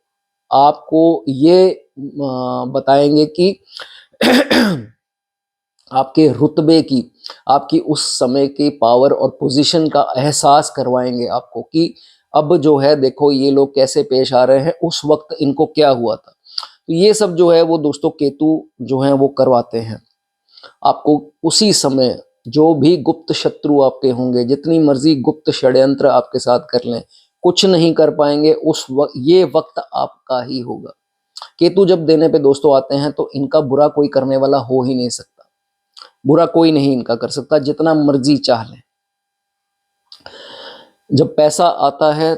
आपको ये बताएंगे कि आपके रुतबे की, आपकी उस समय की पावर और पोजीशन का एहसास करवाएंगे आपको कि अब जो है देखो ये लोग कैसे पेश आ रहे हैं, उस वक्त इनको क्या हुआ था। तो ये सब जो है वो दोस्तों केतु जो है वो करवाते हैं आपको। उसी समय जो भी गुप्त शत्रु आपके होंगे, जितनी मर्जी गुप्त षड्यंत्र आपके साथ कर लें, कुछ नहीं कर पाएंगे। उस वक्त ये वक्त आपका ही होगा। केतु जब देने पे दोस्तों आते हैं तो इनका बुरा कोई करने वाला हो ही नहीं सकता, बुरा कोई नहीं इनका कर सकता, जितना मर्जी चाह ले। जब पैसा आता है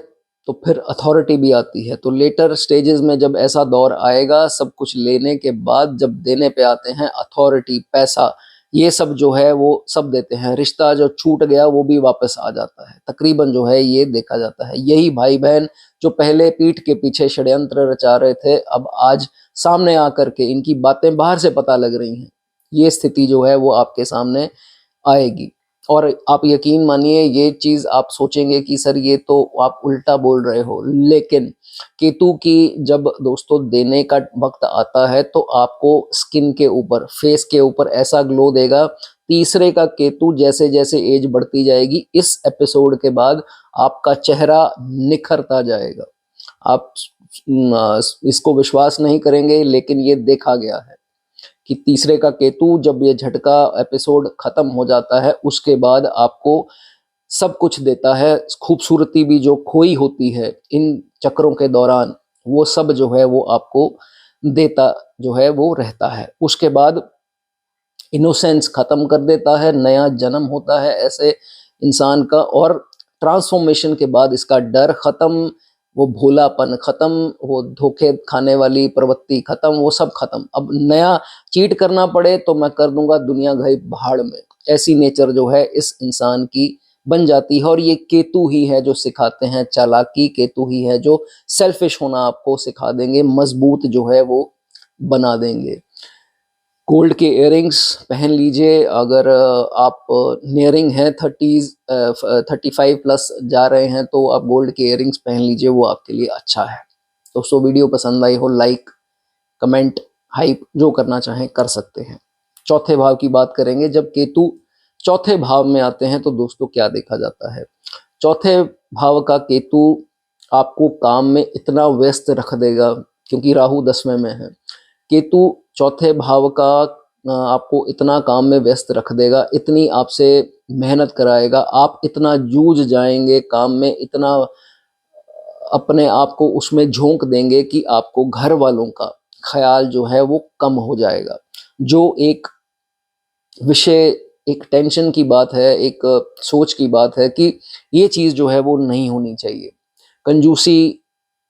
तो फिर अथॉरिटी भी आती है। तो लेटर स्टेजेस में जब ऐसा दौर आएगा, सब कुछ लेने के बाद जब देने पे आते हैं, अथॉरिटी, पैसा, ये सब जो है वो सब देते हैं। रिश्ता जो छूट गया वो भी वापस आ जाता है, तकरीबन जो है ये देखा जाता है। यही भाई बहन जो पहले पीठ के पीछे षड्यंत्र रचा रहे थे, अब आज सामने आकर के इनकी बातें बाहर से पता लग रही हैं, ये स्थिति जो है वो आपके सामने आएगी। और आप यकीन मानिए, ये चीज़ आप सोचेंगे कि सर ये तो आप उल्टा बोल रहे हो, लेकिन केतु की जब दोस्तों देने का वक्त आता है तो आपको स्किन के ऊपर, फेस के ऊपर ऐसा ग्लो देगा तीसरे का केतु जैसे जैसे एज बढ़ती जाएगी, इस एपिसोड के बाद आपका चेहरा निखरता जाएगा। आप इसको विश्वास नहीं करेंगे, लेकिन ये देखा गया है कि तीसरे का केतु जब ये झटका एपिसोड खत्म हो जाता है, उसके बाद आपको सब कुछ देता है। खूबसूरती भी जो खोई होती है इन चक्रों के दौरान, वो सब जो है वो आपको देता जो है वो रहता है। उसके बाद इनोसेंस खत्म कर देता है, नया जन्म होता है ऐसे इंसान का, और ट्रांसफॉर्मेशन के बाद इसका डर खत्म, वो भोलापन खत्म, वो धोखे खाने वाली प्रवृत्ति खत्म, वो सब खत्म। अब नया चीट करना पड़े तो मैं कर दूंगा, दुनिया गई भाड़ में, ऐसी नेचर जो है इस इंसान की बन जाती है। और ये केतु ही है जो सिखाते हैं चालाकी, केतु ही है जो सेल्फिश होना आपको सिखा देंगे, मजबूत जो है वो बना देंगे। गोल्ड के इयररिंग्स पहन लीजिए। अगर आप नियरिंग हैं 35 प्लस जा रहे हैं तो आप गोल्ड के इयररिंग्स पहन लीजिए, वो आपके लिए अच्छा है। दोस्तों वीडियो पसंद आई हो, लाइक कमेंट हाइप जो करना चाहें कर सकते हैं। चौथे भाव की बात करेंगे। जब केतु चौथे भाव में आते हैं तो दोस्तों क्या देखा जाता है? चौथे भाव का केतु आपको काम में इतना व्यस्त रख देगा, क्योंकि राहु 10वें में है। केतु चौथे भाव का आपको इतना काम में व्यस्त रख देगा, इतनी आपसे मेहनत कराएगा, आप इतना जूझ जाएंगे काम में, इतना अपने आप को उसमें झोंक देंगे कि आपको घर वालों का ख्याल जो है वो कम हो जाएगा। जो एक विषय, एक टेंशन की बात है, एक सोच की बात है कि ये चीज़ जो है वो नहीं होनी चाहिए, कंजूसी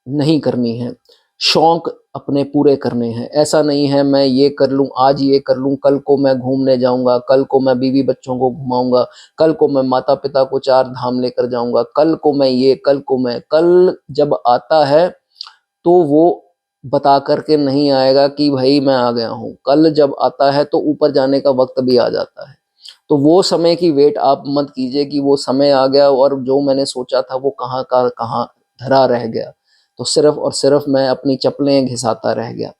नहीं करनी है, शौक अपने पूरे करने हैं। ऐसा नहीं है मैं ये कर लूँ, आज ये कर लूँ, कल को मैं घूमने जाऊंगा, कल को मैं बीवी बच्चों को घुमाऊंगा, कल को मैं माता पिता को 4 धाम लेकर जाऊंगा, कल को मैं ये, कल को मैं, कल जब आता है तो वो बता करके नहीं आएगा कि भाई मैं आ गया हूँ। कल जब आता है तो ऊपर जाने का वक्त भी आ जाता है। तो वो समय की वेट आप मत कीजिए कि वो समय आ गया और जो मैंने सोचा था वो कहाँ का कहाँ धरा रह गया, तो सिर्फ और सिर्फ मैं अपनी चप्पलें घिसाता रह गया।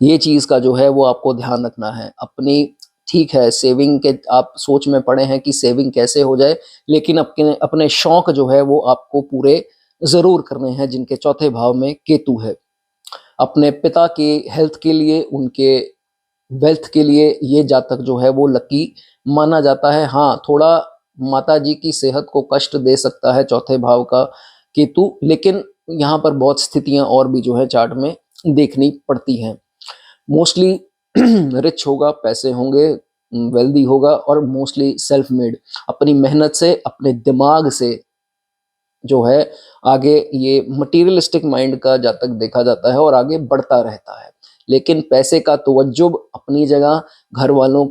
ये चीज़ का जो है वो आपको ध्यान रखना है अपनी। ठीक है, सेविंग के आप सोच में पड़े हैं कि सेविंग कैसे हो जाए, लेकिन अपने अपने शौक जो है वो आपको पूरे ज़रूर करने हैं, जिनके चौथे भाव में केतु है। अपने पिता के हेल्थ के लिए, उनके वेल्थ के लिए ये जातक जो है वो लकी माना जाता है। हाँ, थोड़ा माता जी की सेहत को कष्ट दे सकता है चौथे भाव का केतु, लेकिन यहाँ पर बहुत स्थितियां और भी जो है चार्ट में देखनी पड़ती हैं। मोस्टली रिच होगा, पैसे होंगे, वेल्दी होगा, और मोस्टली सेल्फ मेड, अपनी मेहनत से, अपने दिमाग से जो है आगे, ये मटीरियलिस्टिक माइंड का जातक देखा जाता है और आगे बढ़ता रहता है। लेकिन पैसे का तवज्जुब अपनी जगह, घर वालों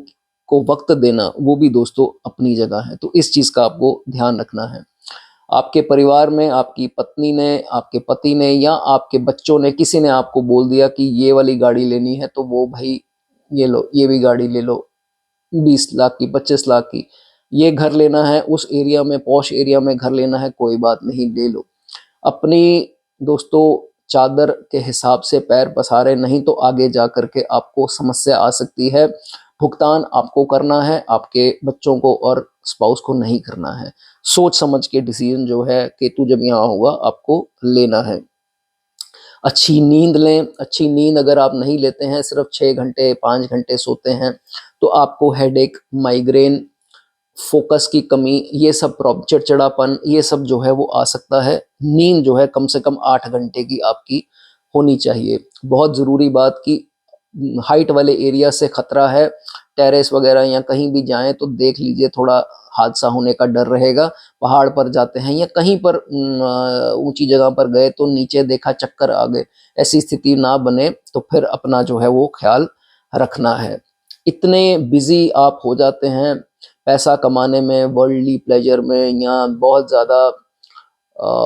को वक्त देना वो भी दोस्तों अपनी जगह है। तो इस चीज़ का आपको ध्यान रखना है। आपके परिवार में आपकी पत्नी ने, आपके पति ने, या आपके बच्चों ने, किसी ने आपको बोल दिया कि ये वाली गाड़ी लेनी है, तो वो भाई ये लो, ये भी गाड़ी ले लो, 20 लाख की, 25 लाख की, ये घर लेना है, उस एरिया में, पॉश एरिया में घर लेना है, कोई बात नहीं, ले लो। अपनी दोस्तों चादर के हिसाब से पैर पसारे नहीं तो आगे जा करके आपको समस्या आ सकती है। भुगतान आपको करना है, आपके बच्चों को और स्पाउस को नहीं करना है। सोच समझ के डिसीजन जो है केतु जब यहाँ होगा आपको लेना है। अच्छी नींद लें। अच्छी नींद अगर आप नहीं लेते हैं, सिर्फ 6 घंटे 5 घंटे सोते हैं, तो आपको हेडेक, माइग्रेन, फोकस की कमी, ये सब प्रॉब्लम, चिड़चिड़ापन, ये सब जो है वो आ सकता है। नींद जो है कम से कम 8 घंटे की आपकी होनी चाहिए। बहुत ज़रूरी बात कि हाइट वाले एरिया से खतरा है, टेरेस वगैरह या कहीं भी जाएं तो देख लीजिए, थोड़ा हादसा होने का डर रहेगा। पहाड़ पर जाते हैं या कहीं पर ऊंची जगह पर गए तो नीचे देखा चक्कर आ गए, ऐसी स्थिति ना बने, तो फिर अपना जो है वो ख्याल रखना है। इतने बिजी आप हो जाते हैं पैसा कमाने में, वर्ल्डली प्लेजर में, या बहुत ज़्यादा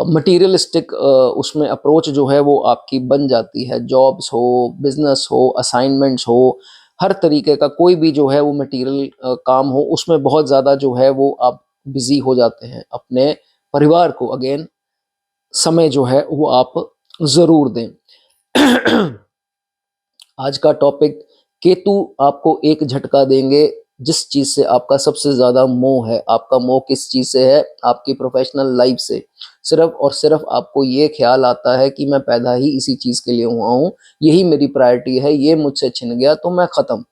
मटीरियलिस्टिक उसमें अप्रोच जो है वो आपकी बन जाती है। जॉब्स हो, बिजनेस हो, असाइनमेंट्स हो, हर तरीके का कोई भी जो है वो मटेरियल काम हो, उसमें बहुत ज़्यादा जो है वो आप बिजी हो जाते हैं। अपने परिवार को अगेन समय जो है वो आप ज़रूर दें। आज का टॉपिक, केतु आपको एक झटका देंगे जिस चीज़ से आपका सबसे ज़्यादा मोह है, आपका मोह किस चीज़ से है? आपकी प्रोफ़ेशनल लाइफ़ से। सिर्फ़ और सिर्फ़ आपको ये ख़्याल आता है कि मैं पैदा ही इसी चीज़ के लिए हुआ हूँ, यही मेरी प्रायोरिटी है, ये मुझसे छिन गया तो मैं ख़त्म।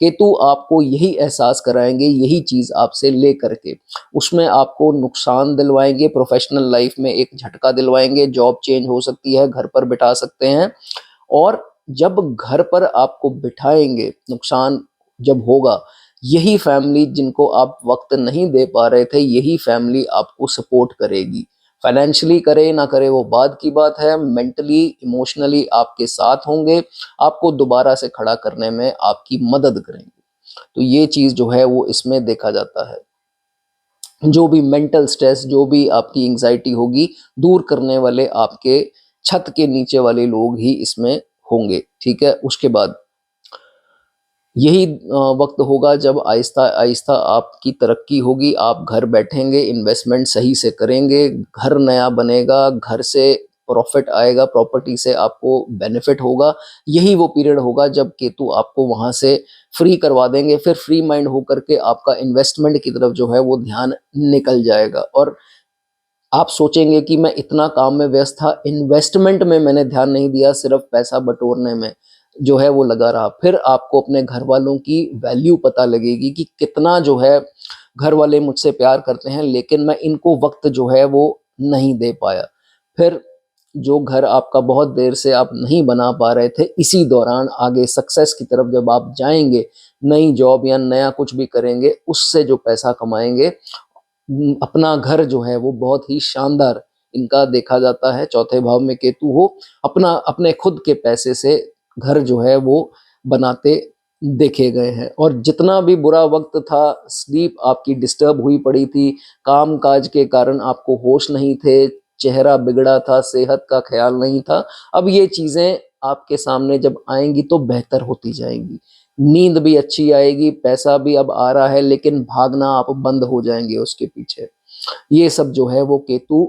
केतु आपको यही एहसास कराएँगे, यही चीज़ आपसे ले कर के। उसमें आपको नुकसान दिलवाएँगे, प्रोफ़ेशनल लाइफ़ में एक झटका दिलवाएँगे, जॉब चेंज हो सकती है, घर पर बिठा सकते हैं। और जब घर पर आपको बिठाएँगे, नुकसान जब होगा, यही फैमिली जिनको आप वक़्त नहीं दे पा रहे थे, यही फैमिली आपको सपोर्ट करेगी। फाइनेंशियली करे ना करे वो बाद की बात है, मेंटली, इमोशनली आपके साथ होंगे, आपको दोबारा से खड़ा करने में आपकी मदद करेंगे। तो ये चीज़ जो है वो इसमें देखा जाता है। जो भी मेंटल स्ट्रेस, जो भी आपकी एंग्ज़ायटी होगी, दूर करने वाले आपके छत के नीचे वाले लोग ही इसमें होंगे, ठीक है? उसके बाद यही वक़्त होगा जब आहिस्ता-आहिस्ता आपकी तरक्की होगी, आप घर बैठेंगे, इन्वेस्टमेंट सही से करेंगे, घर नया बनेगा, घर से प्रॉफ़िट आएगा, प्रॉपर्टी से आपको बेनिफिट होगा। यही वो पीरियड होगा जब केतु आपको वहाँ से फ्री करवा देंगे, फिर फ्री माइंड होकर के आपका इन्वेस्टमेंट की तरफ जो है वो ध्यान निकल जाएगा और आप सोचेंगे कि मैं इतना काम में व्यस्त था, इन्वेस्टमेंट में मैंने ध्यान नहीं दिया, सिर्फ़ पैसा बटोरने में जो है वो लगा रहा। फिर आपको अपने घरवालों की वैल्यू पता लगेगी कि कितना जो है घरवाले मुझसे प्यार करते हैं, लेकिन मैं इनको वक़्त जो है वो नहीं दे पाया। फिर जो घर आपका बहुत देर से आप नहीं बना पा रहे थे, इसी दौरान आगे सक्सेस की तरफ जब आप जाएँगे, नई जॉब या नया कुछ भी करेंगे, उससे जो पैसा कमाएँगे अपना घर जो है वो बहुत ही शानदार इनका देखा जाता है, चौथे भाव में केतु हो, अपना अपने खुद के पैसे से घर जो है वो बनाते देखे गए हैं। और जितना भी बुरा वक़्त था, स्लीप आपकी डिस्टर्ब हुई पड़ी थी, काम-काज के कारण आपको होश नहीं थे, चेहरा बिगड़ा था, सेहत का ख़्याल नहीं था, अब ये चीज़ें आपके सामने जब आएँगी तो बेहतर होती जाएँगी। नींद भी अच्छी आएगी, पैसा भी अब आ रहा है, लेकिन भागना आप बंद हो जाएँगे उसके पीछे। ये सब जो है वो केतु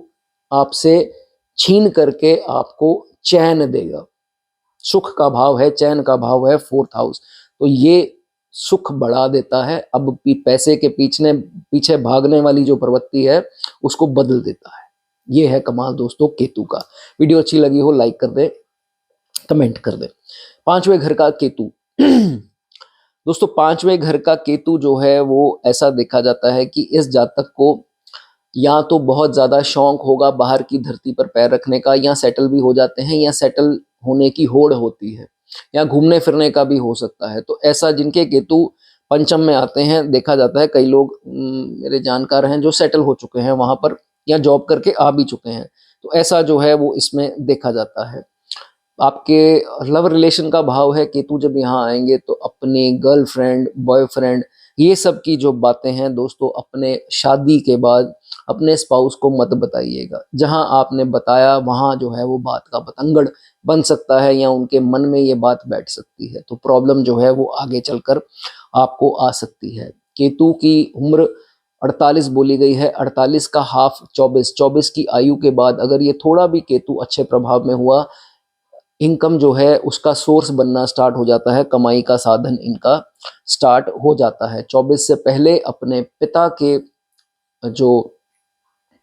आपसे छीन करके आपको चैन देगा। सुख का भाव है, चैन का भाव है 4th हाउस, तो ये सुख बढ़ा देता है। अब पैसे के पीछे भागने वाली जो प्रवृत्ति है, उसको बदल देता है। ये है कमाल दोस्तों केतु का। वीडियो अच्छी लगी हो लाइक कर दें, कमेंट कर दें। 5वें घर का केतु दोस्तों 5वें घर का केतु जो है वो ऐसा देखा जाता है कि इस जातक को या तो बहुत ज़्यादा शौक होगा बाहर की धरती पर पैर रखने का, या सेटल भी हो जाते हैं, या सेटल होने की होड़ होती है, या घूमने फिरने का भी हो सकता है। तो ऐसा जिनके केतु पंचम में आते हैं, देखा जाता है कई लोग मेरे जानकार हैं जो सेटल हो चुके हैं वहाँ पर, या जॉब करके आ भी चुके हैं। तो ऐसा जो है वो इसमें देखा जाता है। आपके लव रिलेशन का भाव है, केतु जब यहाँ आएँगे तो अपनी गर्लफ्रेंड, बॉयफ्रेंड, ये सब की जो बातें हैं दोस्तों, अपने शादी के बाद अपने स्पाउस को मत बताइएगा। जहाँ आपने बताया वहाँ जो है वो बात का बतंगड़ बन सकता है, या उनके मन में ये बात बैठ सकती है। तो प्रॉब्लम जो है वो आगे चलकर आपको आ सकती है। केतु की उम्र 48 बोली गई है, 48 का हाफ 24, 24 की आयु के बाद अगर ये थोड़ा भी केतु अच्छे प्रभाव में हुआ, इनकम जो है उसका सोर्स बनना स्टार्ट हो जाता है, कमाई का साधन इनका स्टार्ट हो जाता है। 24 से पहले अपने पिता के जो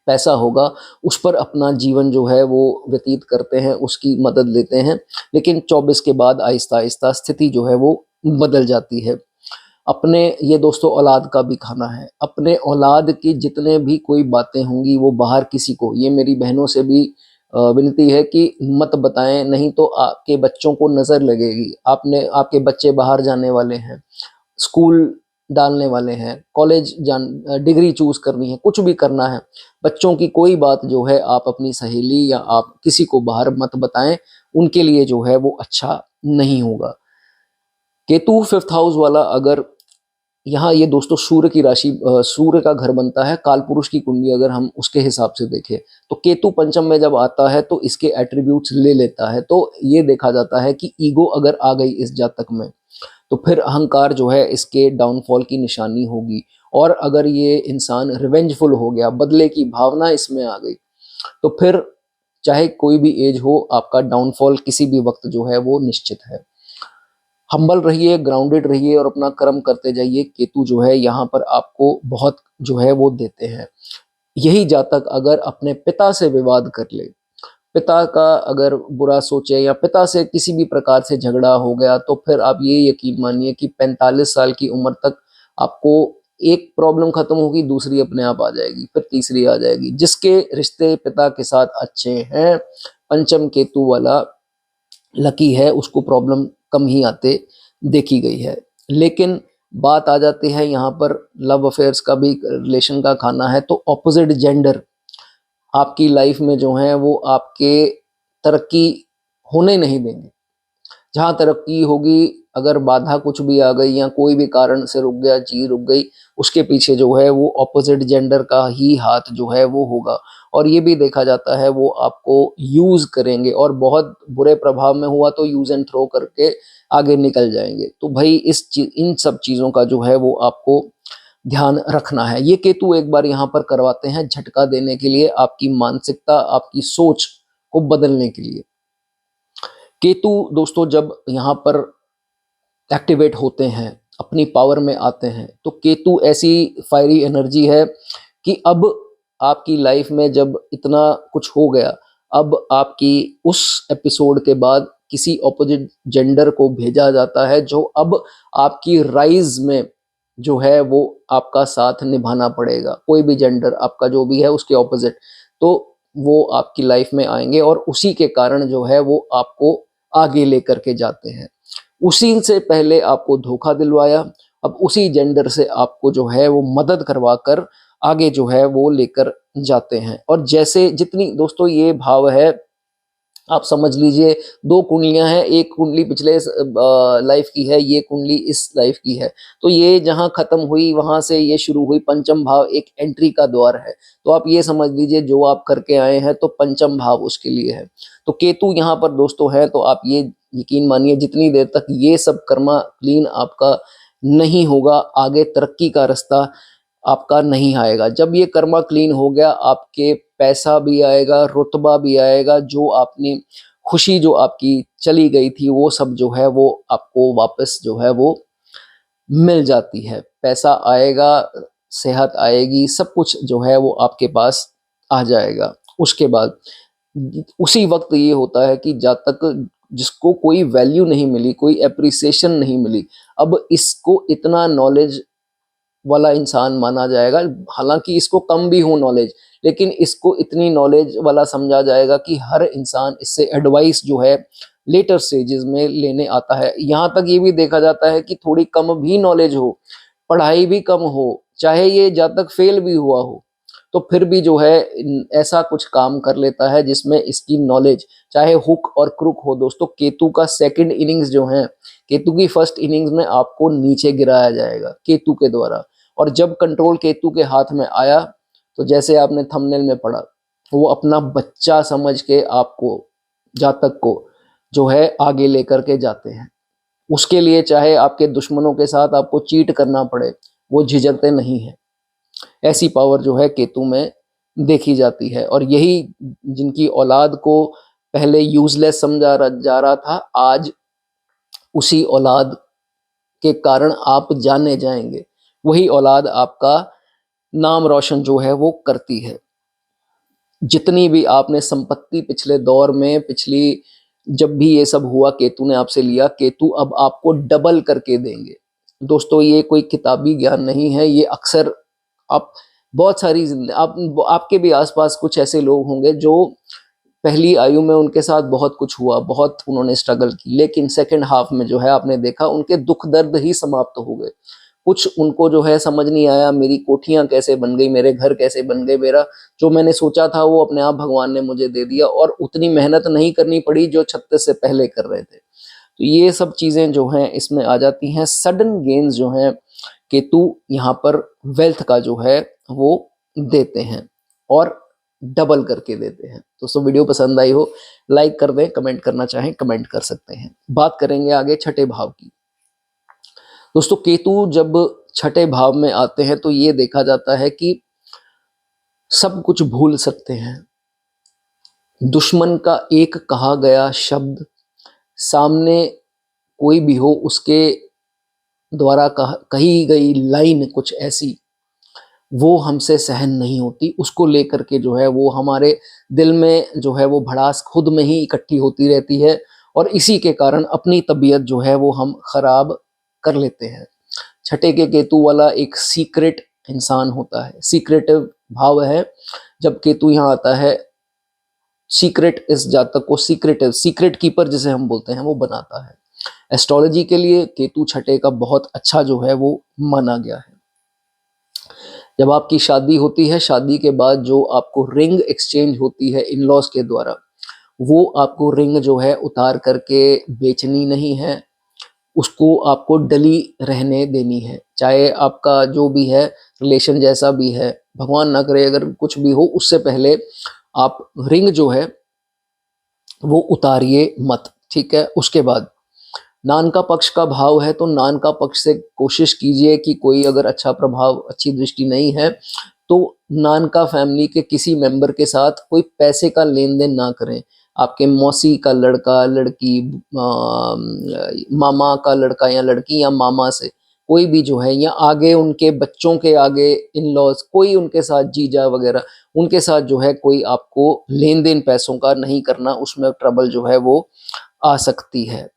पैसा होगा उस पर अपना जीवन जो है वो व्यतीत करते हैं, उसकी मदद लेते हैं, लेकिन 24 के बाद आहिस्ता-आहिस्ता स्थिति जो है वो बदल जाती है। अपने ये दोस्तों औलाद का भी खाना है, अपने औलाद की जितने भी कोई बातें होंगी वो बाहर किसी को, ये मेरी बहनों से भी विनती है कि मत बताएँ, नहीं तो आपके बच्चों को नज़र लगेगी। आपके बच्चे बाहर जाने वाले हैं, स्कूल डालने वाले हैं, कॉलेज डिग्री चूज़ करनी है, कुछ भी करना है। बच्चों की कोई बात जो है आप अपनी सहेली या आप किसी को बाहर मत बताएँ, उनके लिए जो है वो अच्छा नहीं होगा। केतु 5th हाउस वाला अगर यहाँ ये दोस्तों सूर्य की राशि सूर्य का घर बनता है, कालपुरुष की कुंडली अगर हम उसके हिसाब से देखें, तो केतु पंचम में जब आता है तो इसके एट्रीब्यूट्स ले लेता है। तो ये देखा जाता है कि ईगो अगर आ गई इस जातक में, तो फिर अहंकार जो है इसके डाउनफॉल की निशानी होगी। और अगर ये इंसान रिवेंजफुल हो गया, बदले की भावना इसमें आ गई, तो फिर चाहे कोई भी एज हो, आपका डाउनफॉल किसी भी वक़्त जो है वो निश्चित है। हम्बल रहिए, ग्राउंडेड रहिए और अपना कर्म करते जाइए। केतु जो है यहाँ पर आपको बहुत जो है वो देते हैं। यही जातक अगर अपने पिता से विवाद कर ले, पिता का अगर बुरा सोचे या पिता से किसी भी प्रकार से झगड़ा हो गया, तो फिर आप ये यकीन मानिए कि 45 साल की उम्र तक आपको एक प्रॉब्लम खत्म होगी, दूसरी अपने आप आ जाएगी, फिर तीसरी आ जाएगी। जिसके रिश्ते पिता के साथ अच्छे हैं, पंचम केतु वाला लकी है, उसको प्रॉब्लम कम ही आते देखी गई है। लेकिन बात आ जाती है यहाँ पर लव अफेयर्स का भी, रिलेशन का खाना है, तो ऑपोजिट जेंडर आपकी लाइफ में जो है वो आपके तरक्की होने नहीं देंगे। जहाँ तरक्की होगी, अगर बाधा कुछ भी आ गई या कोई भी कारण से रुक गया, चीज रुक गई, उसके पीछे जो है वो ऑपोजिट जेंडर का ही हाथ जो है वो होगा। और ये भी देखा जाता है वो आपको यूज करेंगे, और बहुत बुरे प्रभाव में हुआ तो यूज एंड थ्रो करके आगे निकल जाएंगे। तो भाई इन सब चीजों का जो है वो आपको ध्यान रखना है। ये केतु एक बार यहाँ पर करवाते हैं झटका देने के लिए, आपकी मानसिकता, आपकी सोच को बदलने के लिए। केतु दोस्तों जब यहाँ पर एक्टिवेट होते हैं, अपनी पावर में आते हैं, तो केतु ऐसी फायरी एनर्जी है कि अब आपकी लाइफ में जब इतना कुछ हो गया, अब आपकी उस एपिसोड के बाद किसी ऑपोजिट जेंडर को भेजा जाता है, जो अब आपकी राइज में जो है वो आपका साथ निभाना पड़ेगा। कोई भी जेंडर आपका जो भी है उसके ऑपोजिट, तो वो आपकी लाइफ में आएंगे और उसी के कारण जो है वो आपको आगे लेकर के जाते हैं। उसी से पहले आपको धोखा दिलवाया, अब उसी जेंडर से आपको जो है वो मदद करवा कर आगे जो है वो लेकर जाते हैं। और जैसे जितनी दोस्तों ये भाव है, आप समझ लीजिए 2 कुंडलियां हैं, एक कुंडली पिछले लाइफ की है, ये कुंडली इस लाइफ की है। तो ये जहां खत्म हुई वहां से ये शुरू हुई, पंचम भाव एक एंट्री का द्वार है। तो आप ये समझ लीजिए जो आप करके आए हैं तो पंचम भाव उसके लिए है। तो केतु यहाँ पर दोस्तों है, तो आप ये यकीन मानिए जितनी देर तक ये सब कर्मा क्लीन आपका नहीं होगा, आगे तरक्की का रास्ता आपका नहीं आएगा। जब ये कर्मा क्लीन हो गया, आपके पैसा भी आएगा, रुतबा भी आएगा, जो आपने खुशी जो आपकी चली गई थी वो सब जो है वो आपको वापस जो है वो मिल जाती है। पैसा आएगा, सेहत आएगी, सब कुछ जो है वो आपके पास आ जाएगा। उसके बाद उसी वक्त ये होता है कि जब तक जिसको कोई वैल्यू नहीं मिली, कोई एप्रिसिएशन नहीं मिली, अब इसको इतना नॉलेज वाला इंसान माना जाएगा। हालांकि इसको कम भी हो नॉलेज, लेकिन इसको इतनी नॉलेज वाला समझा जाएगा कि हर इंसान इससे एडवाइस जो है लेटर स्टेजेस में लेने आता है। यहाँ तक ये भी देखा जाता है कि थोड़ी कम भी नॉलेज हो, पढ़ाई भी कम हो, चाहे ये जब तक फेल भी हुआ हो, तो फिर भी जो है ऐसा कुछ काम कर लेता है जिसमें इसकी नॉलेज, चाहे हुक और क्रुक हो। दोस्तों केतु का सेकंड इनिंग्स जो है, केतु की फर्स्ट इनिंग्स में आपको नीचे गिराया जाएगा केतु के द्वारा। और जब कंट्रोल केतु के हाथ में आया, तो जैसे आपने थंबनेल में पढ़ा, वो अपना बच्चा समझ के आपको, जातक को जो है आगे लेकर के जाते हैं। उसके लिए चाहे आपके दुश्मनों के साथ आपको चीट करना पड़े, वो झिझकते नहीं है। ऐसी पावर जो है केतु में देखी जाती है। और यही जिनकी औलाद को पहले यूजलेस समझा जा रहा था, आज उसी औलाद के कारण आप जाने जाएंगे। वही औलाद आपका नाम रोशन जो है वो करती है। जितनी भी आपने संपत्ति पिछले दौर में, पिछली जब भी ये सब हुआ केतु ने आपसे लिया, केतु अब आपको डबल करके देंगे। दोस्तों ये कोई किताबी ज्ञान नहीं है, ये अक्सर आप बहुत सारी आपके भी आसपास कुछ ऐसे लोग होंगे जो पहली आयु में उनके साथ बहुत कुछ हुआ, बहुत उन्होंने स्ट्रगल की, लेकिन सेकंड हाफ में जो है आपने देखा उनके दुख दर्द ही समाप्त हो गए। कुछ उनको जो है समझ नहीं आया, मेरी कोठियां कैसे बन गई, मेरे घर कैसे बन गए, मेरा जो मैंने सोचा था वो अपने आप भगवान ने मुझे दे दिया, और उतनी मेहनत नहीं करनी पड़ी जो 36 से पहले कर रहे थे। तो ये सब चीजें जो हैं इसमें आ जाती हैं। सडन गेन्स जो हैं केतु यहाँ पर वेल्थ का जो है वो देते हैं, और डबल करके देते हैं। दोस्तों वीडियो पसंद आई हो लाइक कर दें, कमेंट करना चाहें कमेंट कर सकते हैं। बात करेंगे आगे छठे भाव की। दोस्तों केतु जब छठे भाव में आते हैं तो ये देखा जाता है कि सब कुछ भूल सकते हैं। दुश्मन का एक कहा गया शब्द सामने कोई भी हो उसके द्वारा कही गई लाइन कुछ ऐसी वो हमसे सहन नहीं होती, उसको लेकर के जो है वो हमारे दिल में जो है वो भड़ास खुद में ही इकट्ठी होती रहती है और इसी के कारण अपनी तबीयत जो है वो हम खराब कर लेते हैं। छठे के केतु वाला एक सीक्रेट इंसान होता है, सीक्रेटिव भाव है। जब केतु यहाँ आता है, सीक्रेट इस जातक को सीक्रेटिव, सीक्रेट कीपर जिसे हम बोलते हैं, वो बनाता है। एस्ट्रोलॉजी के लिए केतु छठे का बहुत अच्छा जो है वो माना गया है। जब आपकी शादी होती है, शादी के बाद जो आपको रिंग एक्सचेंज होती है इन लॉज के द्वारा, वो आपको रिंग जो है उतार करके बेचनी नहीं है, उसको आपको डली रहने देनी है। चाहे आपका जो भी है रिलेशन जैसा भी है, भगवान ना करे अगर कुछ भी हो, उससे पहले आप रिंग जो है वो उतारिए मत, ठीक है। उसके बाद नान का पक्ष का भाव है, तो नान का पक्ष से कोशिश कीजिए कि कोई अगर अच्छा प्रभाव, अच्छी दृष्टि नहीं है तो नान का फैमिली के किसी मेंबर के साथ कोई पैसे का लेन देन ना करें। आपके मौसी का लड़का लड़की, मामा का लड़का या लड़की, या मामा से कोई भी जो है, या आगे उनके बच्चों के आगे इन लॉज कोई उनके साथ जीजा वगैरह, उनके साथ जो है कोई आपको लेन देन पैसों का नहीं करना, उसमें ट्रबल जो है वो आ सकती है।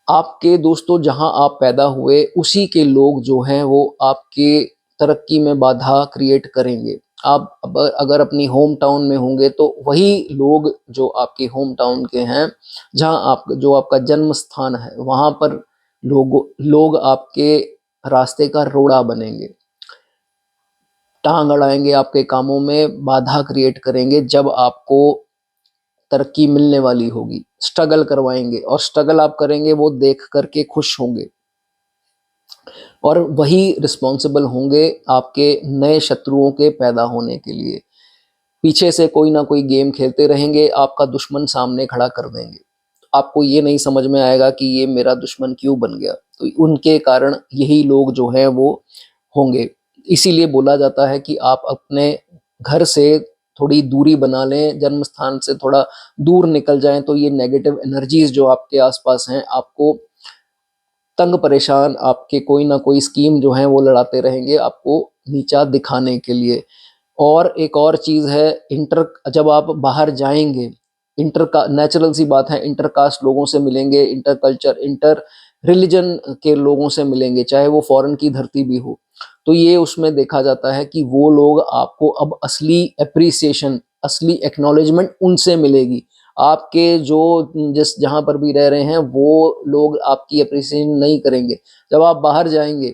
आपके दोस्तों जहां आप पैदा हुए उसी के लोग जो हैं वो आपके तरक्की में बाधा क्रिएट करेंगे। आप अगर अपनी होम टाउन में होंगे तो वही लोग जो आपके होम टाउन के हैं, जहां आप जो आपका जन्म स्थान है, वहां पर लोग आपके रास्ते का रोड़ा बनेंगे, टांग अड़ाएंगे आपके कामों में, बाधा क्रिएट करेंगे। जब आपको तरक्की मिलने वाली होगी, स्ट्रगल करवाएंगे, और स्ट्रगल आप करेंगे वो देख करके खुश होंगे, और वही रिस्पॉन्सिबल होंगे आपके नए शत्रुओं के पैदा होने के लिए। पीछे से कोई ना कोई गेम खेलते रहेंगे, आपका दुश्मन सामने खड़ा कर देंगे। आपको ये नहीं समझ में आएगा कि ये मेरा दुश्मन क्यों बन गया, तो उनके कारण यही लोग जो हैं वो होंगे। इसीलिए बोला जाता है कि आप अपने घर से थोड़ी दूरी बना लें, जन्म स्थान से थोड़ा दूर निकल जाएं, तो ये नेगेटिव एनर्जीज जो आपके आसपास हैं, आपको तंग परेशान, आपके कोई ना कोई स्कीम जो है वो लड़ाते रहेंगे आपको नीचा दिखाने के लिए। और एक और चीज़ है, जब आप बाहर जाएंगे, इंटर का नेचुरल सी बात है, इंटर कास्ट लोगों से मिलेंगे, इंटर कल्चर, इंटर रिलीजन के लोगों से मिलेंगे, चाहे वो फॉरेन की धरती भी हो, तो ये उसमें देखा जाता है कि वो लोग आपको अब असली एप्रिसिएशन, असली एक्नॉलेजमेंट उनसे मिलेगी। आपके जो जिस जहाँ पर भी रह रहे हैं वो लोग आपकी अप्रिसिएशन नहीं करेंगे। जब आप बाहर जाएंगे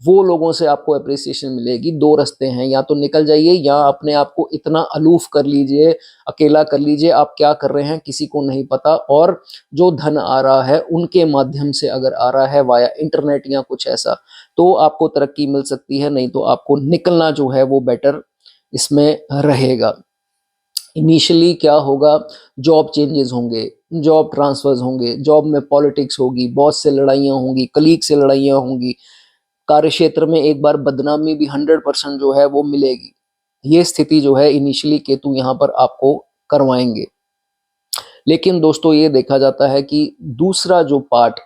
वो लोगों से आपको अप्रिसिएशन मिलेगी। दो रास्ते हैं, या तो निकल जाइए, या अपने आप को इतना अलूफ कर लीजिए, अकेला कर लीजिए, आप क्या कर रहे हैं किसी को नहीं पता, और जो धन आ रहा है उनके माध्यम से अगर आ रहा है वाया इंटरनेट या कुछ ऐसा, तो आपको तरक्की मिल सकती है, नहीं तो आपको निकलना जो है वो बेटर इसमें रहेगा। इनिशियली क्या होगा, जॉब चेंजेस होंगे, जॉब ट्रांसफर्स होंगे, जॉब में पॉलिटिक्स होगी, बॉस से लड़ाइयाँ होंगी, कलीग से लड़ाइयाँ होंगी, कार्य क्षेत्र में एक बार बदनामी भी 100% जो है वो मिलेगी। ये स्थिति जो है इनिशियली केतु यहाँ पर आपको करवाएंगे। लेकिन दोस्तों ये देखा जाता है कि दूसरा जो पार्ट,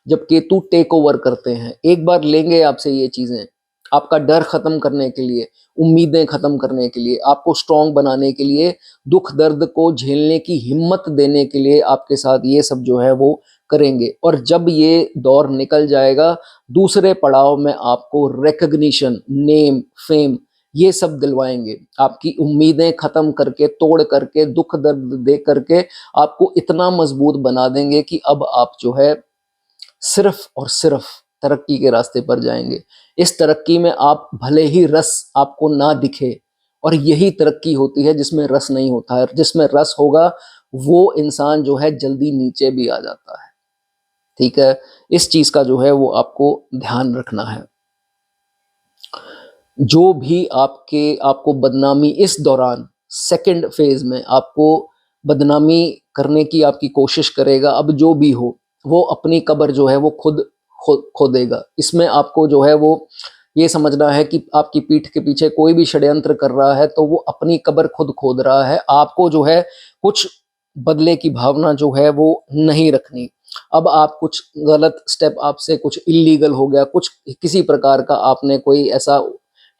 जब केतु टेक ओवर करते हैं, एक बार लेंगे आपसे ये चीजें, आपका डर खत्म करने के लिए, उम्मीदें खत्म करने के लिए, आपको स्ट्रांग बनाने के लिए, दुख दर्द को झेलने की हिम्मत देने के लिए आपके साथ ये सब जो है वो करेंगे। और जब ये दौर निकल जाएगा, दूसरे पड़ाव में आपको रिकग्निशन, नेम, फेम, ये सब दिलवाएंगे। आपकी उम्मीदें खत्म करके, तोड़ करके, दुख दर्द दे करके आपको इतना मजबूत बना देंगे कि अब आप जो है सिर्फ और सिर्फ तरक्की के रास्ते पर जाएंगे। इस तरक्की में आप भले ही रस आपको ना दिखे, और यही तरक्की होती है जिसमें रस नहीं होता है। जिसमें रस होगा वो इंसान जो है जल्दी नीचे भी आ जाता है, ठीक है। इस चीज का जो है वो आपको ध्यान रखना है। जो भी आपको बदनामी इस दौरान, सेकंड फेज में आपको बदनामी करने की आपकी कोशिश करेगा, अब जो भी हो, वो अपनी कब्र जो है वो खुद खोदेगा। इसमें आपको जो है वो ये समझना है कि आपकी पीठ के पीछे कोई भी षड्यंत्र कर रहा है तो वो अपनी कब्र खुद खोद रहा है। आपको जो है कुछ बदले की भावना जो है वो नहीं रखनी। अब आप कुछ गलत स्टेप, आपसे कुछ इलीगल हो गया, कुछ किसी प्रकार का आपने कोई ऐसा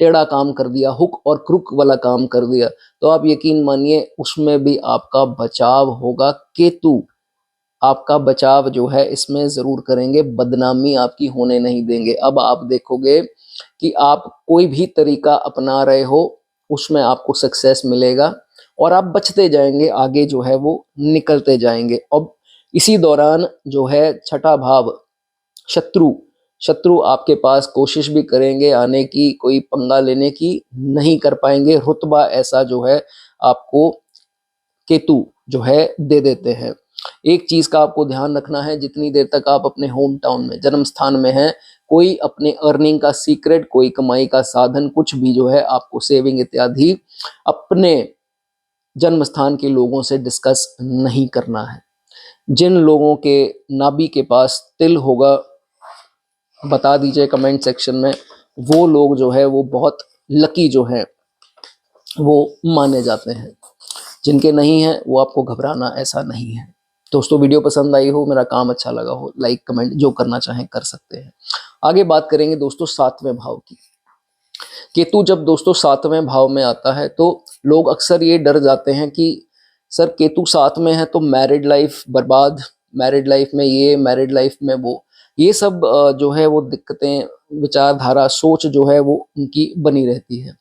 टेढ़ा काम कर दिया, हुक और क्रुक वाला काम कर दिया, तो आप यकीन मानिए उसमें भी आपका बचाव होगा। केतु आपका बचाव जो है इसमें ज़रूर करेंगे, बदनामी आपकी होने नहीं देंगे। अब आप देखोगे कि आप कोई भी तरीका अपना रहे हो, उसमें आपको सक्सेस मिलेगा और आप बचते जाएंगे, आगे जो है वो निकलते जाएंगे। अब इसी दौरान जो है छठा भाव शत्रु, शत्रु आपके पास कोशिश भी करेंगे आने की, कोई पंगा लेने की, नहीं कर पाएंगे। रुतबा ऐसा जो है आपको केतु जो है दे देते हैं। एक चीज का आपको ध्यान रखना है, जितनी देर तक आप अपने होम टाउन में, जन्म स्थान में हैं, कोई अपने अर्निंग का सीक्रेट, कोई कमाई का साधन, कुछ भी जो है आपको सेविंग इत्यादि अपने जन्म स्थान के लोगों से डिस्कस नहीं करना है। जिन लोगों के नाभि के पास तिल होगा, बता दीजिए कमेंट सेक्शन में, वो लोग जो है वो बहुत लकी जो है वो माने जाते हैं। जिनके नहीं है वो आपको घबराना ऐसा नहीं है। दोस्तों वीडियो पसंद आई हो, मेरा काम अच्छा लगा हो, लाइक कमेंट जो करना चाहें कर सकते हैं। आगे बात करेंगे दोस्तों सातवें भाव की। केतु जब दोस्तों सातवें भाव में आता है तो लोग अक्सर ये डर जाते हैं कि सर केतु साथ में है तो मैरिड लाइफ बर्बाद, मैरिड लाइफ में ये, मैरिड लाइफ में वो, ये सब जो है वो दिक्कतें, विचारधारा, सोच जो है वो उनकी बनी रहती है।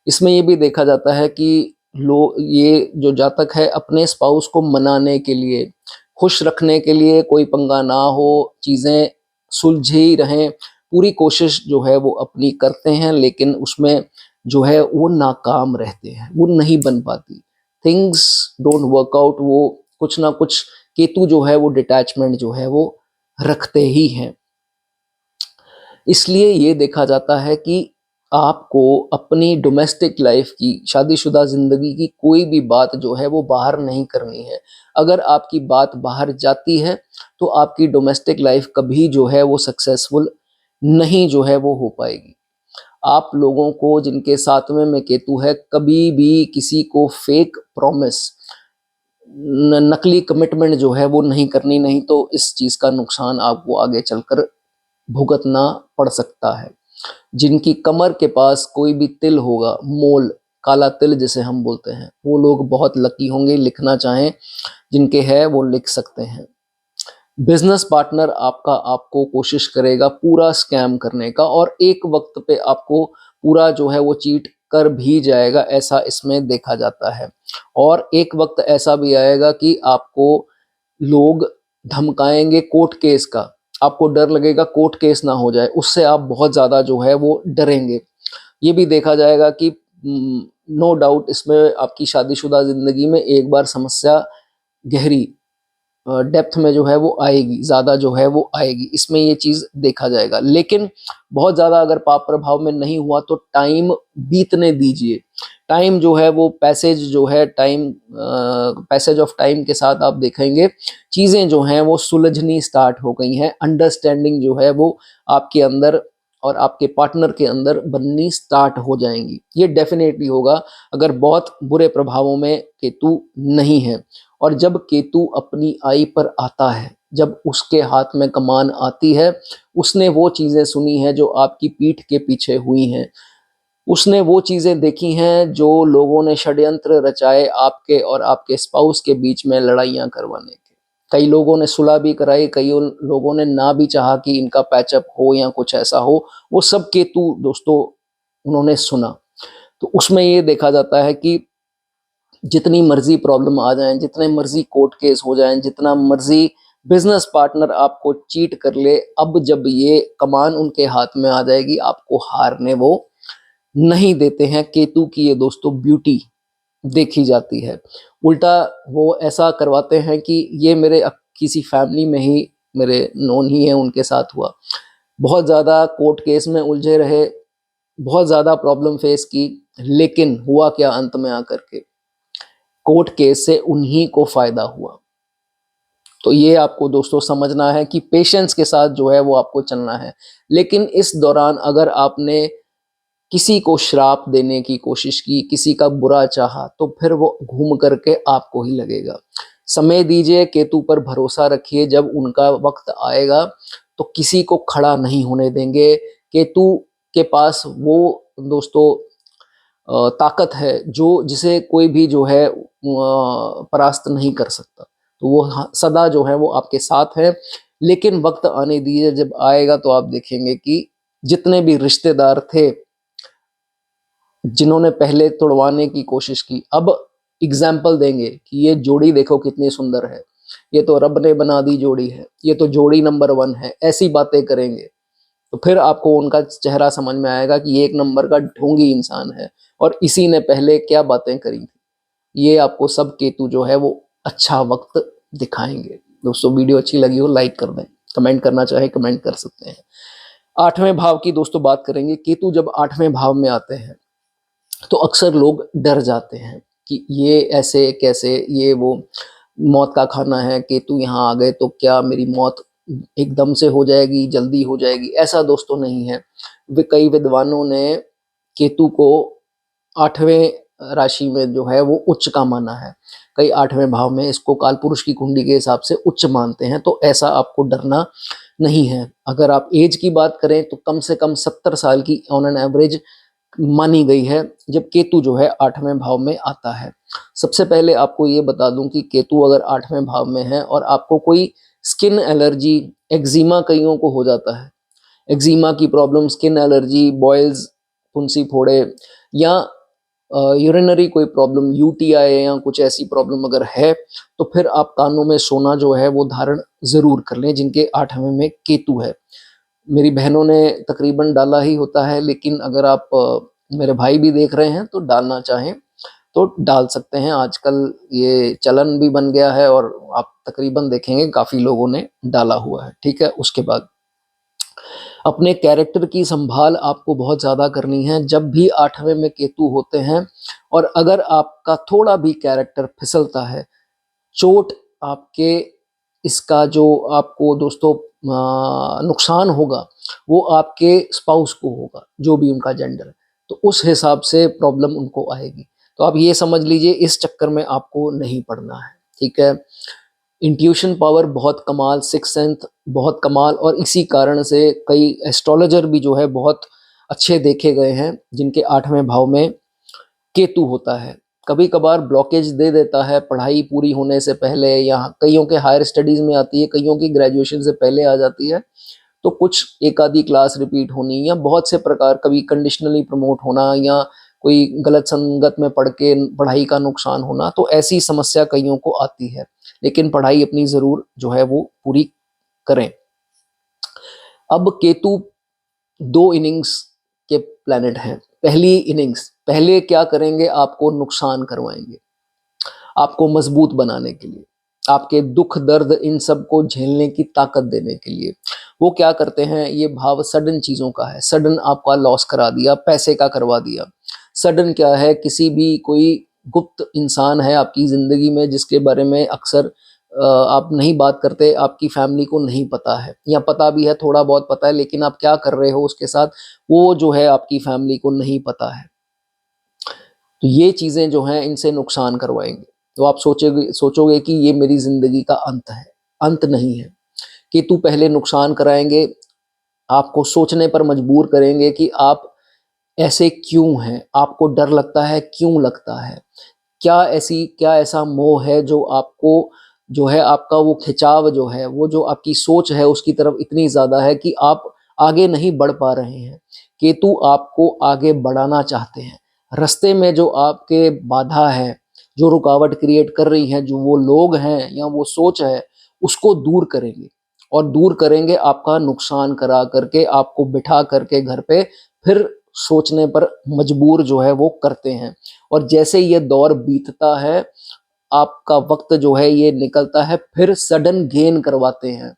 इसमें ये भी देखा जाता है कि ये जो जातक है अपने स्पाउस को मनाने के लिए, खुश रखने के लिए, कोई पंगा ना हो, चीज़ें सुलझी रहें, पूरी कोशिश जो है वो अपनी करते हैं, लेकिन उसमें जो है वो नाकाम रहते हैं, वो नहीं बन पाती, थिंग्स डोंट वर्क आउट। वो कुछ ना कुछ केतु जो है वो डिटैचमेंट जो है वो रखते ही हैं। इसलिए ये देखा जाता है कि आपको अपनी डोमेस्टिक लाइफ की, शादीशुदा ज़िंदगी की कोई भी बात जो है वो बाहर नहीं करनी है। अगर आपकी बात बाहर जाती है तो आपकी डोमेस्टिक लाइफ कभी जो है वो सक्सेसफुल नहीं जो है वो हो पाएगी। आप लोगों को जिनके सातवें में केतु है, कभी भी किसी को फेक प्रॉमिस, नकली कमिटमेंट जो है वो नहीं करनी, नहीं तो इस चीज़ का नुकसान आपको आगे चलकर भुगतना पड़ सकता है। जिनकी कमर के पास कोई भी तिल होगा, मोल, काला तिल जिसे हम बोलते हैं, वो लोग बहुत लकी होंगे। लिखना चाहें जिनके है वो लिख सकते हैं। बिजनेस पार्टनर आपका आपको कोशिश करेगा पूरा स्कैम करने का, और एक वक्त पे आपको पूरा जो है वो चीट कर भी जाएगा, ऐसा इसमें देखा जाता है। और एक वक्त ऐसा भी आएगा कि आपको लोग धमकाएंगे कोर्ट केस का, आपको डर लगेगा कोर्ट केस ना हो जाए, उससे आप बहुत ज़्यादा जो है वो डरेंगे। ये भी देखा जाएगा कि नो डाउट इसमें आपकी शादीशुदा ज़िंदगी में एक बार समस्या गहरी डेप्थ में जो है वो आएगी, ज़्यादा जो है वो आएगी, इसमें ये चीज़ देखा जाएगा। लेकिन बहुत ज़्यादा अगर पाप प्रभाव में नहीं हुआ तो टाइम बीतने दीजिए। टाइम जो है वो पैसेज जो है, टाइम पैसेज ऑफ टाइम के साथ आप देखेंगे चीज़ें जो हैं वो सुलझनी स्टार्ट हो गई हैं, अंडरस्टैंडिंग जो है वो आपके अंदर और आपके पार्टनर के अंदर बननी स्टार्ट हो जाएंगी। ये डेफिनेटली होगा अगर बहुत बुरे प्रभावों में केतु नहीं है। और जब केतु अपनी आई पर आता है, जब उसके हाथ में कमान आती है, उसने वो चीज़ें सुनी हैं जो आपकी पीठ के पीछे हुई हैं, उसने वो चीज़ें देखी हैं जो लोगों ने षड्यंत्र रचाए आपके और आपके स्पाउस के बीच में लड़ाइयाँ करवाने के। कई लोगों ने सुलह भी कराई, कई लोगों ने ना भी चाहा कि इनका पैचअप हो या कुछ ऐसा हो, वो सब केतु दोस्तों उन्होंने सुना। तो उसमें ये देखा जाता है कि जितनी मर्जी प्रॉब्लम आ जाएं, जितने मर्जी कोर्ट केस हो जाएं, जितना मर्जी बिजनेस पार्टनर आपको चीट कर ले, अब जब ये कमान उनके हाथ में आ जाएगी आपको हारने वो नहीं देते हैं। केतु की ये दोस्तों ब्यूटी देखी जाती है। उल्टा वो ऐसा करवाते हैं कि ये मेरे किसी फैमिली में ही मेरे नोन ही है, उनके साथ हुआ, बहुत ज़्यादा कोर्ट केस में उलझे रहे, बहुत ज़्यादा प्रॉब्लम फेस की, लेकिन हुआ क्या अंत में आकर के, कोर्ट केस से उन्हीं को फायदा हुआ। तो ये आपको दोस्तों समझना है कि पेशेंस के साथ जो है वो आपको चलना है। लेकिन इस दौरान अगर आपने किसी को श्राप देने की कोशिश की, किसी का बुरा चाहा, तो फिर वो घूम करके आपको ही लगेगा। समय दीजिए, केतु पर भरोसा रखिए, जब उनका वक्त आएगा तो किसी को खड़ा नहीं होने देंगे। केतु के पास वो दोस्तों ताकत है जो जिसे कोई भी जो है परास्त नहीं कर सकता। तो वो सदा जो है वो आपके साथ है। लेकिन वक्त आने दीजिए, जब आएगा तो आप देखेंगे कि जितने भी रिश्तेदार थे जिन्होंने पहले तोड़वाने की कोशिश की, अब एग्जाम्पल देंगे कि ये जोड़ी देखो कितनी सुंदर है, ये तो रब ने बना दी जोड़ी है, ये तो जोड़ी नंबर 1 है, ऐसी बातें करेंगे। तो फिर आपको उनका चेहरा समझ में आएगा कि ये एक नंबर का ढोंगी इंसान है और इसी ने पहले क्या बातें करी थी। ये आपको सब केतु जो है वो अच्छा वक्त दिखाएंगे। दोस्तों वीडियो अच्छी लगी हो लाइक कर दें, कमेंट करना चाहे कमेंट कर सकते हैं। 8वें भाव की दोस्तों बात करेंगे। केतु जब 8वें भाव में आते हैं तो अक्सर लोग डर जाते हैं कि ये ऐसे कैसे, ये वो मौत का खाना है, केतु यहाँ आ गए तो क्या मेरी मौत एकदम से हो जाएगी, जल्दी हो जाएगी। ऐसा दोस्तों नहीं है। कई विद्वानों ने केतु को 8वें राशि में जो है वो उच्च का माना है। कई 8वें भाव में इसको कालपुरुष की कुंडली के हिसाब से उच्च मानते हैं। तो ऐसा आपको डरना नहीं है। अगर आप एज की बात करें तो कम से कम 70 साल की ऑन एन एवरेज मानी गई है जब केतु जो है 8वें भाव में आता है। सबसे पहले आपको ये बता दूं कि केतु अगर 8वें भाव में है और आपको कोई स्किन एलर्जी, एक्जिमा कईयों को हो जाता है, एक्जिमा की प्रॉब्लम, स्किन एलर्जी, बॉयल्स, फुंसी फोड़े, या यूरिनरी कोई प्रॉब्लम, यूटीआई या कुछ ऐसी प्रॉब्लम अगर है तो फिर आप कानों में सोना जो है वो धारण जरूर कर लें जिनके 8वें में केतु है। मेरी बहनों ने तकरीबन डाला ही होता है, लेकिन अगर आप मेरे भाई भी देख रहे हैं तो डालना चाहें तो डाल सकते हैं। आजकल ये चलन भी बन गया है और आप तकरीबन देखेंगे काफ़ी लोगों ने डाला हुआ है। ठीक है, उसके बाद अपने कैरेक्टर की संभाल आपको बहुत ज़्यादा करनी है जब भी 8वें में केतु होते हैं। और अगर आपका थोड़ा भी कैरेक्टर फिसलता है, चोट आपके इसका जो आपको दोस्तों नुकसान होगा वो आपके स्पाउस को होगा, जो भी उनका जेंडर है, तो उस हिसाब से प्रॉब्लम उनको आएगी। तो आप ये समझ लीजिए इस चक्कर में आपको नहीं पड़ना है। ठीक है, इंट्यूशन पावर बहुत कमाल, सिक्स सेंथ बहुत कमाल, और इसी कारण से कई एस्ट्रोलॉजर भी जो है बहुत अच्छे देखे गए हैं जिनके 8वें भाव में केतु होता है। कभी कभार ब्लॉकेज दे देता है पढ़ाई पूरी होने से पहले, या कईयों के हायर स्टडीज में आती है, कईयों की ग्रेजुएशन से पहले आ जाती है। तो कुछ एक आधी क्लास रिपीट होनी, या बहुत से प्रकार, कभी कंडीशनली प्रमोट होना, या कोई गलत संगत में पढ़ के पढ़ाई का नुकसान होना, तो ऐसी समस्या कईयों को आती है। लेकिन पढ़ाई अपनी जरूर जो है वो पूरी करें। अब केतु 2 इनिंग्स के प्लैनेट हैं। पहली इनिंग्स पहले क्या करेंगे, आपको नुकसान करवाएंगे, आपको मजबूत बनाने के लिए, आपके दुख दर्द इन सब को झेलने की ताकत देने के लिए। वो क्या करते हैं, ये भाव सडन चीज़ों का है। सडन आपका लॉस करा दिया, पैसे का करवा दिया। सडन क्या है, किसी भी कोई गुप्त इंसान है आपकी ज़िंदगी में जिसके बारे में अक्सर आप नहीं बात करते, आपकी फैमिली को नहीं पता है, या पता भी है, थोड़ा बहुत पता है, लेकिन आप क्या कर रहे हो उसके साथ वो जो है आपकी फैमिली को नहीं पता है। तो ये चीज़ें जो हैं इनसे नुकसान करवाएंगे। तो आप सोचोगे सोचोगे कि ये मेरी ज़िंदगी का अंत है। अंत नहीं है। केतु पहले नुकसान कराएंगे, आपको सोचने पर मजबूर करेंगे कि आप ऐसे क्यों हैं, आपको डर लगता है, क्यों लगता है, क्या ऐसा मोह है जो आपको जो है, आपका वो खिंचाव जो है, वो जो आपकी सोच है उसकी तरफ इतनी ज़्यादा है कि आप आगे नहीं बढ़ पा रहे हैं। केतु आपको आगे बढ़ाना चाहते हैं। रास्ते में जो आपके बाधा है, जो रुकावट क्रिएट कर रही है, जो वो लोग हैं या वो सोच है, उसको दूर करेंगे। और दूर करेंगे आपका नुकसान करा करके, आपको बिठा करके घर पे फिर सोचने पर मजबूर जो है वो करते हैं। और जैसे ये दौर बीतता है, आपका वक्त जो है ये निकलता है, फिर सडन गेन करवाते हैं।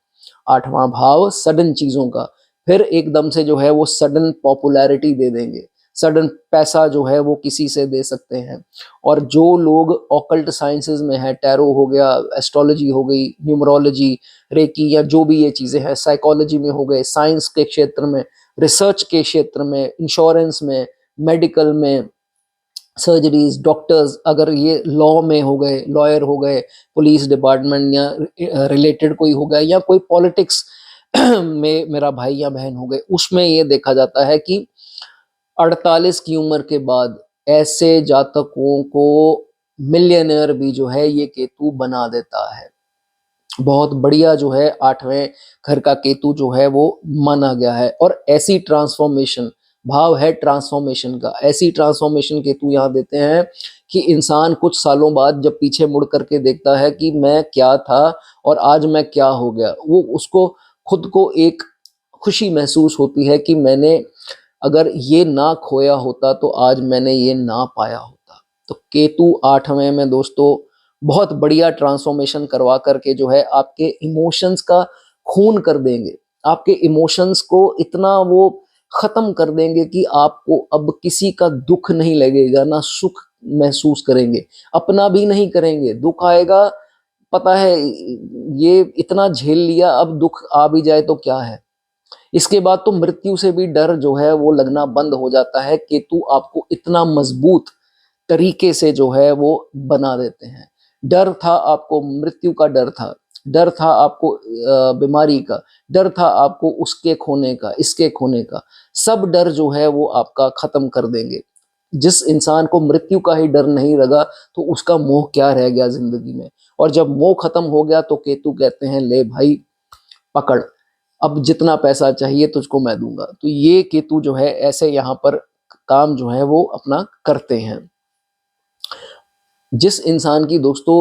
8वां भाव सडन चीज़ों का, फिर एकदम से जो है वो सडन पॉपुलैरिटी दे देंगे, सडन पैसा जो है वो किसी से दे सकते हैं। और जो लोग ऑकल्ट साइंसेज में है, टैरो हो गया, एस्ट्रोलॉजी हो गई, न्यूमरोलॉजी, रेकी, या जो भी ये चीज़ें हैं, साइकोलॉजी में हो गए, साइंस के क्षेत्र में, रिसर्च के क्षेत्र में, इंश्योरेंस में, मेडिकल में, सर्जरीज, डॉक्टर्स, अगर ये लॉ में हो गए, लॉयर हो गए, पुलिस डिपार्टमेंट या रिलेटेड कोई हो गया, या कोई पॉलिटिक्स में मेरा भाई या बहन हो गए, उसमें ये देखा जाता है कि 48 की उम्र के बाद ऐसे जातकों को मिलियनेयर भी जो है ये केतु बना देता है। बहुत बढ़िया जो है 8वें घर का केतु जो है वो माना गया है। और ऐसी ट्रांसफॉर्मेशन, भाव है ट्रांसफॉर्मेशन का, ऐसी ट्रांसफॉर्मेशन केतु यहाँ देते हैं कि इंसान कुछ सालों बाद जब पीछे मुड़ करके देखता है कि मैं क्या था और आज मैं क्या हो गया, वो उसको खुद को एक खुशी महसूस होती है कि मैंने अगर ये ना खोया होता तो आज मैंने ये ना पाया होता। तो केतु 8वें में दोस्तों बहुत बढ़िया ट्रांसफॉर्मेशन करवा करके जो है आपके इमोशंस का खून कर देंगे, आपके इमोशंस को इतना वो खत्म कर देंगे कि आपको अब किसी का दुख नहीं लगेगा, ना सुख महसूस करेंगे, अपना भी नहीं करेंगे। दुख आएगा, पता है ये इतना झेल लिया, अब दुख आ भी जाए तो क्या है। इसके बाद तो मृत्यु से भी डर जो है वो लगना बंद हो जाता है। केतु आपको इतना मजबूत तरीके से जो है वो बना देते हैं। डर था आपको, मृत्यु का डर था, डर था आपको बीमारी का, डर था आपको उसके खोने का, इसके खोने का, सब डर जो है वो आपका खत्म कर देंगे। जिस इंसान को मृत्यु का ही डर नहीं लगा तो उसका मोह क्या रह गया जिंदगी में। और जब मोह खत्म हो गया तो केतु कहते हैं ले भाई पकड़, अब जितना पैसा चाहिए तुझको मैं दूंगा। तो ये केतु जो है ऐसे यहाँ पर काम जो है वो अपना करते हैं। जिस इंसान की दोस्तों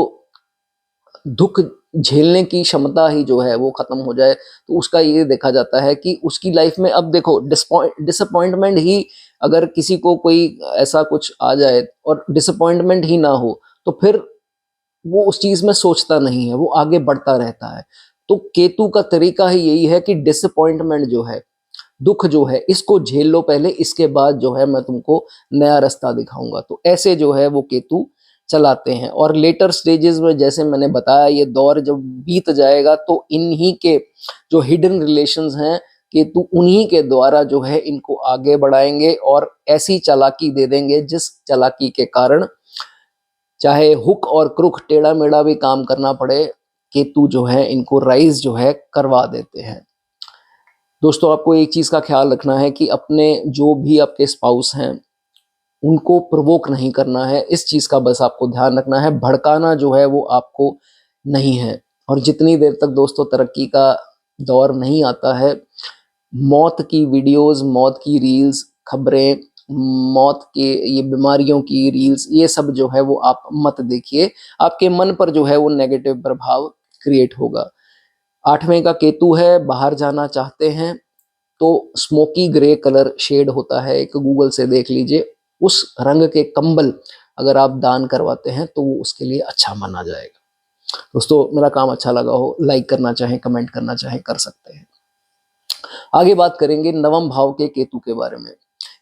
दुख झेलने की क्षमता ही जो है वो खत्म हो जाए तो उसका ये देखा जाता है कि उसकी लाइफ में, अब देखो डिसअपॉइंटमेंट ही, अगर किसी को कोई ऐसा कुछ आ जाए और डिसअपॉइंटमेंट ही ना हो तो फिर वो उस चीज में सोचता नहीं है, वो आगे बढ़ता रहता है। तो केतु का तरीका ही यही है कि डिसअपॉइंटमेंट जो है, दुख जो है, इसको झेल लो पहले, इसके बाद जो है मैं तुमको नया रास्ता दिखाऊंगा। तो ऐसे जो है वो केतु चलाते हैं। और लेटर स्टेजेस में जैसे मैंने बताया, ये दौर जब बीत जाएगा तो इन्हीं के जो हिडन रिलेशंस हैं, केतु उन्हीं के द्वारा जो है इनको आगे बढ़ाएंगे और ऐसी चालाकी दे देंगे जिस चालाकी के कारण चाहे हुक और क्रुक, टेढ़ा मेढ़ा भी काम करना पड़े, केतु जो है इनको राइज जो है करवा देते हैं। दोस्तों आपको एक चीज का ख्याल रखना है कि अपने जो भी आपके स्पाउस हैं उनको प्रवोक नहीं करना है, इस चीज का बस आपको ध्यान रखना है। भड़काना जो है वो आपको नहीं है। और जितनी देर तक दोस्तों तरक्की का दौर नहीं आता है, मौत की वीडियोस, मौत की रील्स, खबरें, मौत के ये बीमारियों की रील्स, ये सब जो है वो आप मत देखिए। आपके मन पर जो है वो नेगेटिव प्रभाव क्रिएट होगा। 8वें का केतु है, बाहर जाना चाहते हैं तो स्मोकी ग्रे कलर शेड होता है, एक गूगल से देख लीजिए, उस रंग के कंबल अगर आप दान करवाते हैं तो वो उसके लिए अच्छा माना जाएगा। दोस्तों मेरा काम अच्छा लगा हो, लाइक करना चाहें, कमेंट करना चाहें, कर सकते हैं। आगे बात करेंगे नवम भाव के केतु के बारे में।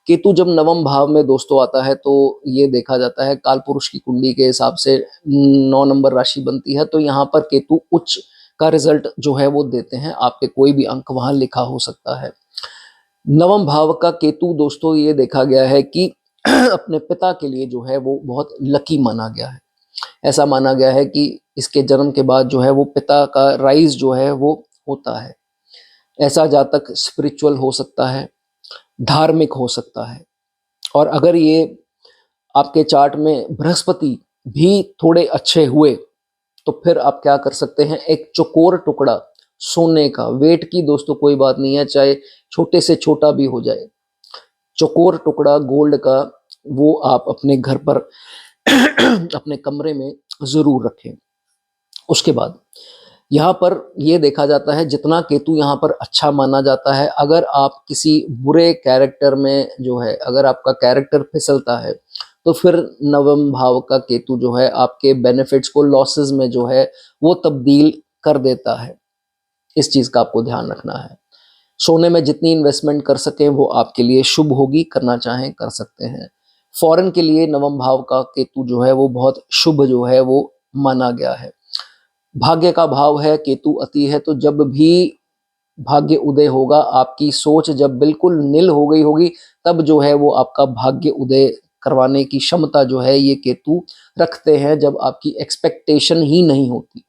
केतु जब नवम भाव में दोस्तों आता है तो ये देखा जाता है, काल पुरुष की कुंडली के हिसाब से 9 नंबर राशि बनती है, तो यहाँ पर केतु उच्च का रिजल्ट जो है वो देते हैं। आपके कोई भी अंक वहां लिखा हो सकता है। नवम भाव का केतु दोस्तों ये देखा गया है कि अपने पिता के लिए जो है वो बहुत लकी माना गया है। ऐसा माना गया है कि इसके जन्म के बाद जो है वो पिता का राइज जो है वो होता है। ऐसा जातक स्पिरिचुअल हो सकता है, धार्मिक हो सकता है। और अगर ये आपके चार्ट में बृहस्पति भी थोड़े अच्छे हुए तो फिर आप क्या कर सकते हैं, एक चौकोर टुकड़ा सोने का, वेट की दोस्तों कोई बात नहीं है, चाहे छोटे से छोटा भी हो जाए, चौकोर टुकड़ा गोल्ड का वो आप अपने घर पर अपने कमरे में जरूर रखें। उसके बाद यहाँ पर ये देखा जाता है, जितना केतु यहाँ पर अच्छा माना जाता है, अगर आप किसी बुरे कैरेक्टर में जो है, अगर आपका कैरेक्टर फिसलता है तो फिर नवम भाव का केतु जो है आपके बेनिफिट्स को लॉसेस में जो है वो तब्दील कर देता है। इस चीज का आपको ध्यान रखना है। सोने में जितनी इन्वेस्टमेंट कर सकें वो आपके लिए शुभ होगी, करना चाहें कर सकते हैं। फॉरेन के लिए नवम भाव का केतु जो है वो बहुत शुभ जो है वो माना गया है। भाग्य का भाव है, केतु अति है, तो जब भी भाग्य उदय होगा, आपकी सोच जब बिल्कुल नील हो गई होगी, तब जो है वो आपका भाग्य उदय करवाने की क्षमता जो है ये केतु रखते हैं। जब आपकी एक्सपेक्टेशन ही नहीं होती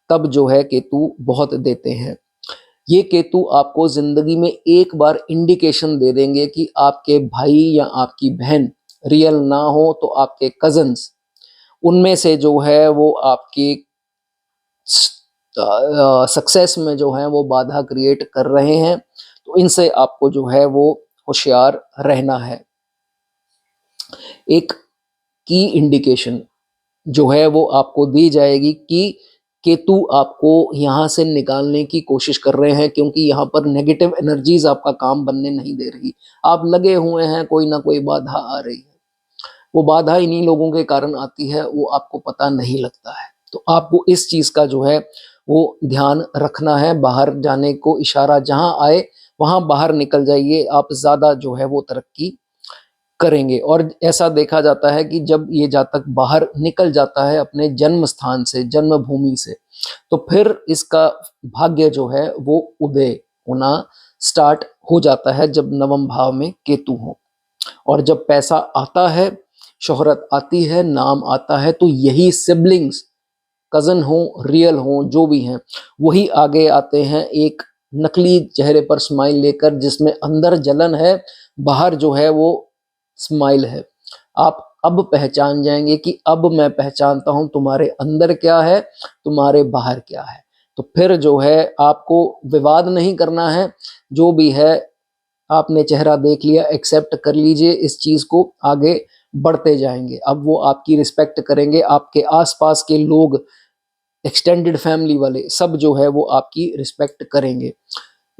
तब जो है केतु बहुत देते हैं। ये केतु आपको जिंदगी में एक बार इंडिकेशन दे देंगे कि आपके भाई या आपकी बहन रियल ना हो तो आपके कजन्स, उनमें से जो है वो आपकी सक्सेस में जो है वो बाधा क्रिएट कर रहे हैं। तो इनसे आपको जो है वो होशियार रहना है। एक की इंडिकेशन जो है वो आपको दी जाएगी कि केतु आपको यहाँ से निकालने की कोशिश कर रहे हैं, क्योंकि यहाँ पर नेगेटिव एनर्जीज आपका काम बनने नहीं दे रही। आप लगे हुए हैं, कोई ना कोई बाधा आ रही है। वो बाधा इन्हीं लोगों के कारण आती है, वो आपको पता नहीं लगता है। तो आपको इस चीज का जो है वो ध्यान रखना है। बाहर जाने को इशारा जहां आए वहां बाहर निकल जाइए, आप ज्यादा जो है वो तरक्की करेंगे। और ऐसा देखा जाता है कि जब ये जातक बाहर निकल जाता है अपने जन्म स्थान से, जन्मभूमि से, तो फिर इसका भाग्य जो है वो उदय होना स्टार्ट हो जाता है जब नवम भाव में केतु हो। और जब पैसा आता है, शोहरत आती है, नाम आता है, तो यही सिबलिंग्स, कजन हो, रियल हो, जो भी हैं, वही आगे आते हैं एक नकली चेहरे पर स्माइल लेकर, जिसमें अंदर जलन है, बाहर जो है वो स्माइल है। आप अब पहचान जाएंगे कि अब मैं पहचानता हूं तुम्हारे अंदर क्या है, तुम्हारे बाहर क्या है। तो फिर जो है आपको विवाद नहीं करना है। जो भी है आपने चेहरा देख लिया, एक्सेप्ट कर लीजिए इस चीज को, आगे बढ़ते जाएंगे। अब वो आपकी रिस्पेक्ट करेंगे, आपके आसपास के लोग, एक्सटेंडेड फैमिली वाले सब जो है वो आपकी रिस्पेक्ट करेंगे।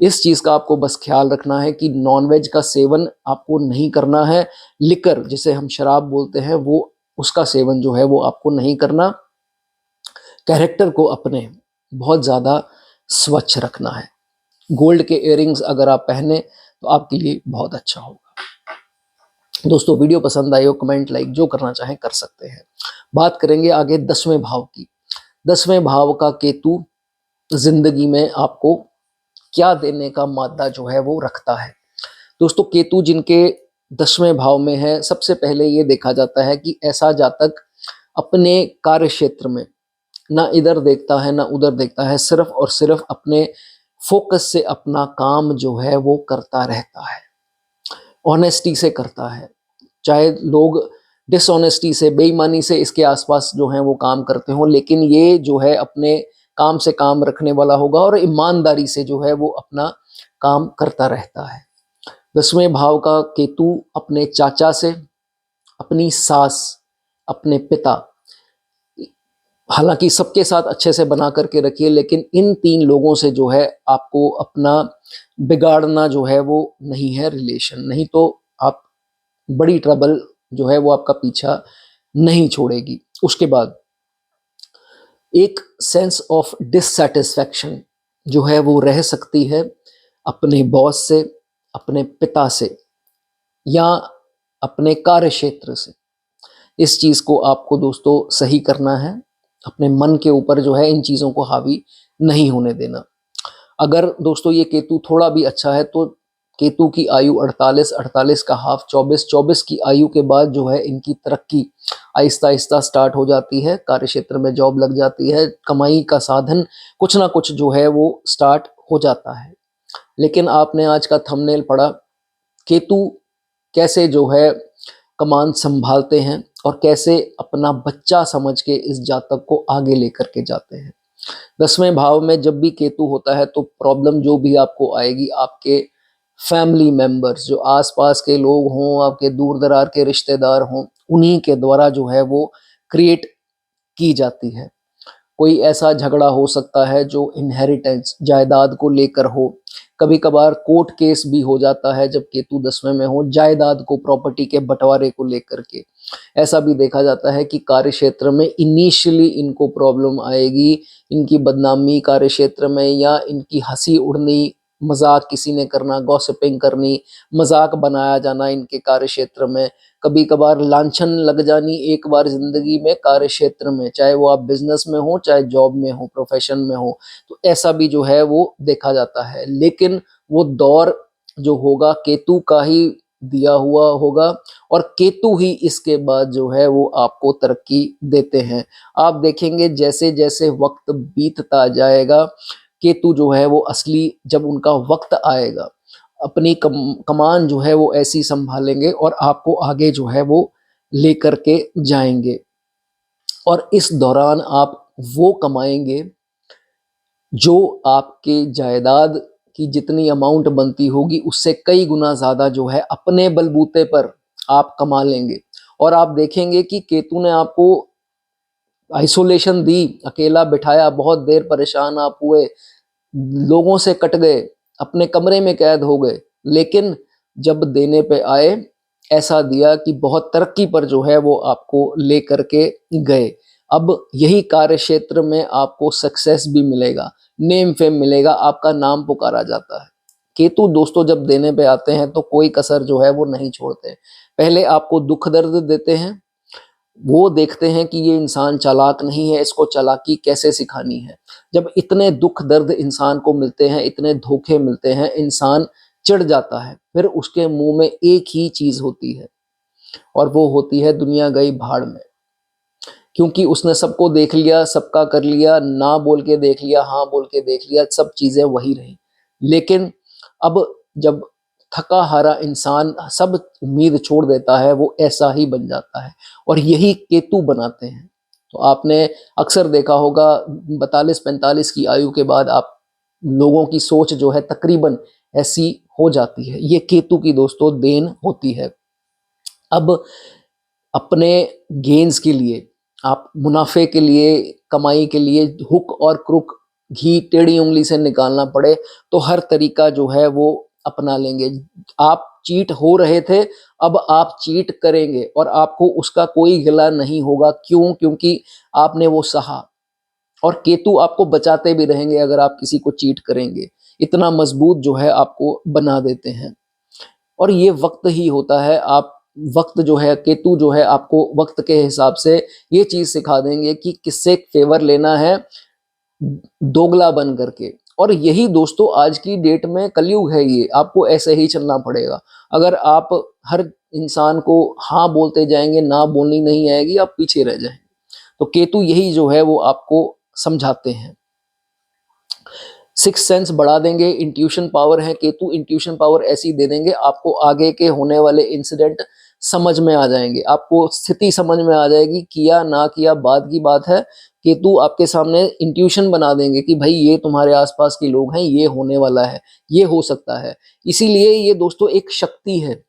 इस चीज का आपको बस ख्याल रखना है कि नॉनवेज का सेवन आपको नहीं करना है। लिकर जिसे हम शराब बोलते हैं, वो उसका सेवन जो है वो आपको नहीं करना। कैरेक्टर को अपने बहुत ज्यादा स्वच्छ रखना है। गोल्ड के इयररिंग्स अगर आप पहने तो आपके लिए बहुत अच्छा होगा। दोस्तों वीडियो पसंद आई हो, कमेंट लाइक जो करना चाहें कर सकते हैं। बात करेंगे आगे 10वें भाव की। 10वें भाव का केतु जिंदगी में आपको क्या देने का मादा जो है वो रखता है। दोस्तों केतु जिनके 10वें भाव में है, सबसे पहले ये देखा जाता है कि ऐसा जातक अपने कार्य क्षेत्र में ना इधर देखता है ना उधर देखता है, सिर्फ और सिर्फ अपने फोकस से अपना काम जो है वो करता रहता है, ऑनेस्टी से करता है। चाहे लोग डिसऑनेस्टी से, बेईमानी से इसके आसपास जो है वो काम करते हो, लेकिन ये जो है अपने काम से काम रखने वाला होगा और ईमानदारी से जो है वो अपना काम करता रहता है। 10वें भाव का केतु अपने चाचा से, अपनी सास, अपने पिता, हालांकि सबके साथ अच्छे से बना करके रखिए, लेकिन इन 3 लोगों से जो है आपको अपना बिगाड़ना जो है वो नहीं है रिलेशन, नहीं तो आप बड़ी ट्रबल जो है वो आपका पीछा नहीं छोड़ेगी। उसके बाद एक सेंस ऑफ डिससैटिस्फैक्शन जो है वो रह सकती है अपने बॉस से, अपने पिता से या अपने कार्य क्षेत्र से। इस चीज को आपको दोस्तों सही करना है। अपने मन के ऊपर जो है इन चीजों को हावी नहीं होने देना। अगर दोस्तों ये केतु थोड़ा भी अच्छा है तो केतु की आयु 48, 48 का हाफ 24, 24 की आयु के बाद जो है इनकी तरक्की आहिस्ता आहिस्ता स्टार्ट हो जाती है। कार्य क्षेत्र में जॉब लग जाती है, कमाई का साधन कुछ ना कुछ जो है वो स्टार्ट हो जाता है। लेकिन आपने आज का थंबनेल पढ़ा, केतु कैसे जो है कमान संभालते हैं और कैसे अपना बच्चा समझ के इस जातक को आगे लेकर के जाते हैं। 10वें भाव में जब भी केतु होता है तो प्रॉब्लम जो भी आपको आएगी, आपके फैमिली मेंबर्स, जो आसपास के लोग हों, आपके दूर दरार के रिश्तेदार हों, उन्हीं के द्वारा जो है वो क्रिएट की जाती है। कोई ऐसा झगड़ा हो सकता है जो इनहेरिटेंस, जायदाद को लेकर हो। कभी कभार कोर्ट केस भी हो जाता है जब केतु 10वें में हो, जायदाद को, प्रॉपर्टी के बंटवारे को लेकर के। ऐसा भी देखा जाता है कि कार्य क्षेत्र में इनिशियली इनको प्रॉब्लम आएगी, इनकी बदनामी कार्य क्षेत्र में, या इनकी हंसी उड़नी, मजाक किसी ने करना, गॉसिपिंग करनी, मजाक बनाया जाना इनके कार्य क्षेत्र में, कभी कभार लांछन लग जानी एक बार जिंदगी में कार्य क्षेत्र में, चाहे वो आप बिजनेस में हो, चाहे जॉब में हो, प्रोफेशन में हो, तो ऐसा भी जो है वो देखा जाता है। लेकिन वो दौर जो होगा केतु का ही दिया हुआ होगा और केतु ही इसके बाद जो है वो आपको तरक्की देते हैं। आप देखेंगे जैसे जैसे वक्त बीतता जाएगा, केतु जो है वो असली जब उनका वक्त आएगा, अपनी कमान जो है वो ऐसी संभालेंगे और आपको आगे जो है वो लेकर के जाएंगे। और इस दौरान आप वो कमाएंगे जो आपके जायदाद की जितनी अमाउंट बनती होगी उससे कई गुना ज़्यादा जो है अपने बलबूते पर आप कमा लेंगे। और आप देखेंगे कि केतु ने आपको आइसोलेशन दी, अकेला बिठाया, बहुत देर परेशान आप हुए, लोगों से कट गए, अपने कमरे में कैद हो गए, लेकिन जब देने पे आए ऐसा दिया कि बहुत तरक्की पर जो है वो आपको ले करके गए। अब यही कार्य क्षेत्र में आपको सक्सेस भी मिलेगा, नेम फेम मिलेगा, आपका नाम पुकारा जाता है। केतु दोस्तों जब देने पे आते हैं तो कोई कसर जो है वो नहीं छोड़ते। पहले आपको दुख दर्द देते हैं, वो देखते हैं कि ये इंसान चालाक नहीं है, इसको चालाकी कैसे सिखानी है। जब इतने दुख दर्द इंसान को मिलते हैं, इतने धोखे मिलते हैं, इंसान चिढ़ जाता है। फिर उसके मुंह में एक ही चीज होती है और वो होती है दुनिया गई भाड़ में। क्योंकि उसने सबको देख लिया, सबका कर लिया, ना बोल के देख लिया, हाँ बोल के देख लिया, सब चीजें वही रही। लेकिन अब जब थका हारा इंसान सब उम्मीद छोड़ देता है, वो ऐसा ही बन जाता है और यही केतु बनाते हैं। तो आपने अक्सर देखा होगा 42-45 की आयु के बाद आप लोगों की सोच जो है तकरीबन ऐसी हो जाती है। ये केतु की दोस्तों देन होती है। अब अपने गेन्स के लिए, आप मुनाफे के लिए, कमाई के लिए हुक और क्रुक, घी टेढ़ी उंगली से निकालना पड़े तो हर तरीका जो है वो अपना लेंगे। आप चीट हो रहे थे, अब आप चीट करेंगे और आपको उसका कोई गिला नहीं होगा। क्यों? क्योंकि आपने वो सहा। और केतु आपको बचाते भी रहेंगे अगर आप किसी को चीट करेंगे। इतना मजबूत जो है आपको बना देते हैं। और ये वक्त ही होता है। आप वक्त जो है, केतु जो है आपको वक्त के हिसाब से ये चीज सिखा देंगे कि किससे फेवर लेना है, दोगला बन करके। और यही दोस्तों आज की डेट में कलयुग है, ये आपको ऐसे ही चलना पड़ेगा। अगर आप हर इंसान को हाँ बोलते जाएंगे, ना बोलनी नहीं आएगी, आप पीछे रह जाएंगे। तो केतु यही जो है वो आपको समझाते हैं। सिक्स सेंस बढ़ा देंगे, इंट्यूशन पावर है केतु, इंट्यूशन पावर ऐसी दे देंगे आपको आगे के होने वाले इंसिडेंट समझ में आ जाएंगे, आपको स्थिति समझ में आ जाएगी, किया ना किया बाद की बात है। केतु आपके सामने इंट्यूशन बना देंगे कि भाई ये तुम्हारे आसपास के लोग हैं, ये होने वाला है, ये हो सकता है। इसीलिए ये दोस्तों एक शक्ति है,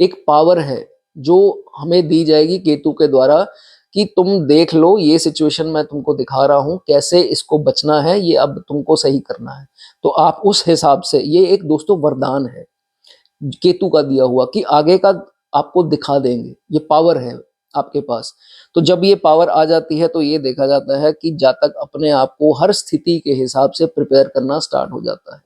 एक पावर है जो हमें दी जाएगी केतु के द्वारा कि तुम देख लो, ये सिचुएशन मैं तुमको दिखा रहा हूं, कैसे इसको बचना है, ये अब तुमको सही करना है। तो आप उस हिसाब से, ये एक दोस्तों वरदान है केतु का दिया हुआ कि आगे का आपको दिखा देंगे, ये पावर है आपके पास। तो जब ये पावर आ जाती है तो ये देखा जाता है कि जातक अपने आप को हर स्थिति के हिसाब से प्रिपेयर करना स्टार्ट हो जाता है।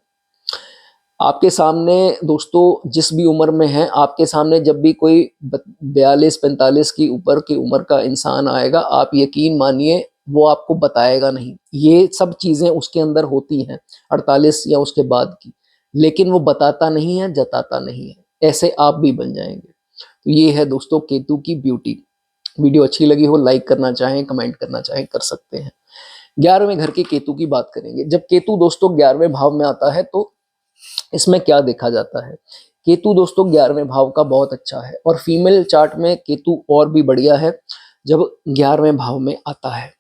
आपके सामने दोस्तों जिस भी उम्र में है, आपके सामने जब भी कोई 42-45 की ऊपर की उम्र का इंसान आएगा, आप यकीन मानिए वो आपको बताएगा नहीं, ये सब चीजें उसके अंदर होती हैं 48 या उसके बाद की, लेकिन वो बताता नहीं है, जताता नहीं है। ऐसे आप भी बन जाएंगे। तो ये है दोस्तों केतु की ब्यूटी। वीडियो अच्छी लगी हो, लाइक करना चाहें, कमेंट करना चाहें, कर सकते हैं। 11वें घर के केतु की बात करेंगे। जब केतु दोस्तों 11वें भाव में आता है तो इसमें क्या देखा जाता है। केतु दोस्तों 11वें भाव का बहुत अच्छा है और फीमेल चार्ट में केतु और भी बढ़िया है जब 11वें भाव में आता है।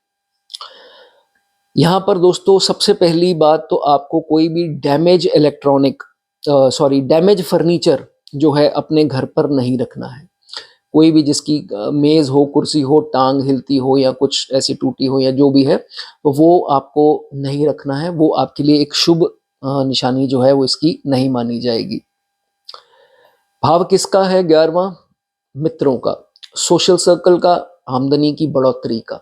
यहाँ पर दोस्तों सबसे पहली बात तो आपको कोई भी डैमेज डैमेज फर्नीचर जो है अपने घर पर नहीं रखना है। कोई भी जिसकी मेज हो, कुर्सी हो, टांग हिलती हो या कुछ ऐसी टूटी हो या जो भी है, तो वो आपको नहीं रखना है। वो आपके लिए एक शुभ निशानी जो है वो इसकी नहीं मानी जाएगी। भाव किसका है 11वां? मित्रों का, सोशल सर्कल का, आमदनी की बढ़ोतरी का,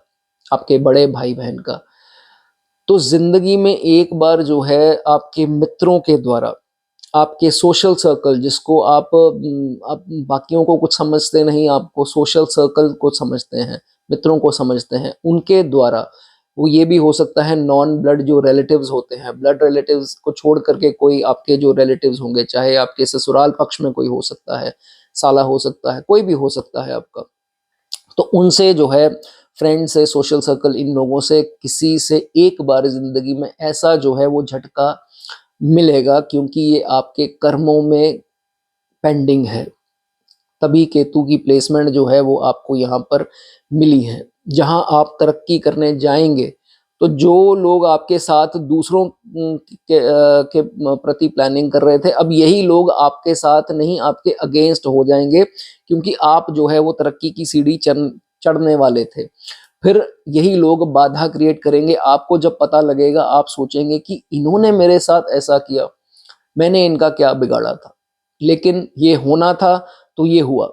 आपके बड़े भाई बहन का। तो जिंदगी में एक बार जो है आपके मित्रों के द्वारा, आपके सोशल सर्कल जिसको आप बाकियों को कुछ समझते नहीं, आपको सोशल सर्कल को समझते हैं, मित्रों को समझते हैं, उनके द्वारा वो ये भी हो सकता है नॉन ब्लड जो रिलेटिव्स होते हैं, ब्लड रिलेटिव्स को छोड़ करके कोई आपके जो रिलेटिव्स होंगे, चाहे आपके ससुराल पक्ष में कोई हो सकता है, साला हो सकता है, कोई भी हो सकता है आपका। तो उनसे जो है, फ्रेंड से, सोशल सर्कल, इन लोगों से किसी से एक बार ज़िंदगी में ऐसा जो है वो झटका मिलेगा, क्योंकि ये आपके कर्मों में पेंडिंग है। तभी केतु की प्लेसमेंट जो है वो आपको यहाँ पर मिली है। जहाँ आप तरक्की करने जाएंगे तो जो लोग आपके साथ दूसरों के प्रति प्लानिंग कर रहे थे, अब यही लोग आपके साथ नहीं, आपके अगेंस्ट हो जाएंगे, क्योंकि आप जो है वो तरक्की की सीढ़ी चढ़ने वाले थे। फिर यही लोग बाधा क्रिएट करेंगे। आपको जब पता लगेगा, आप सोचेंगे कि इन्होंने मेरे साथ ऐसा किया, मैंने इनका क्या बिगाड़ा था, लेकिन ये होना था तो ये हुआ।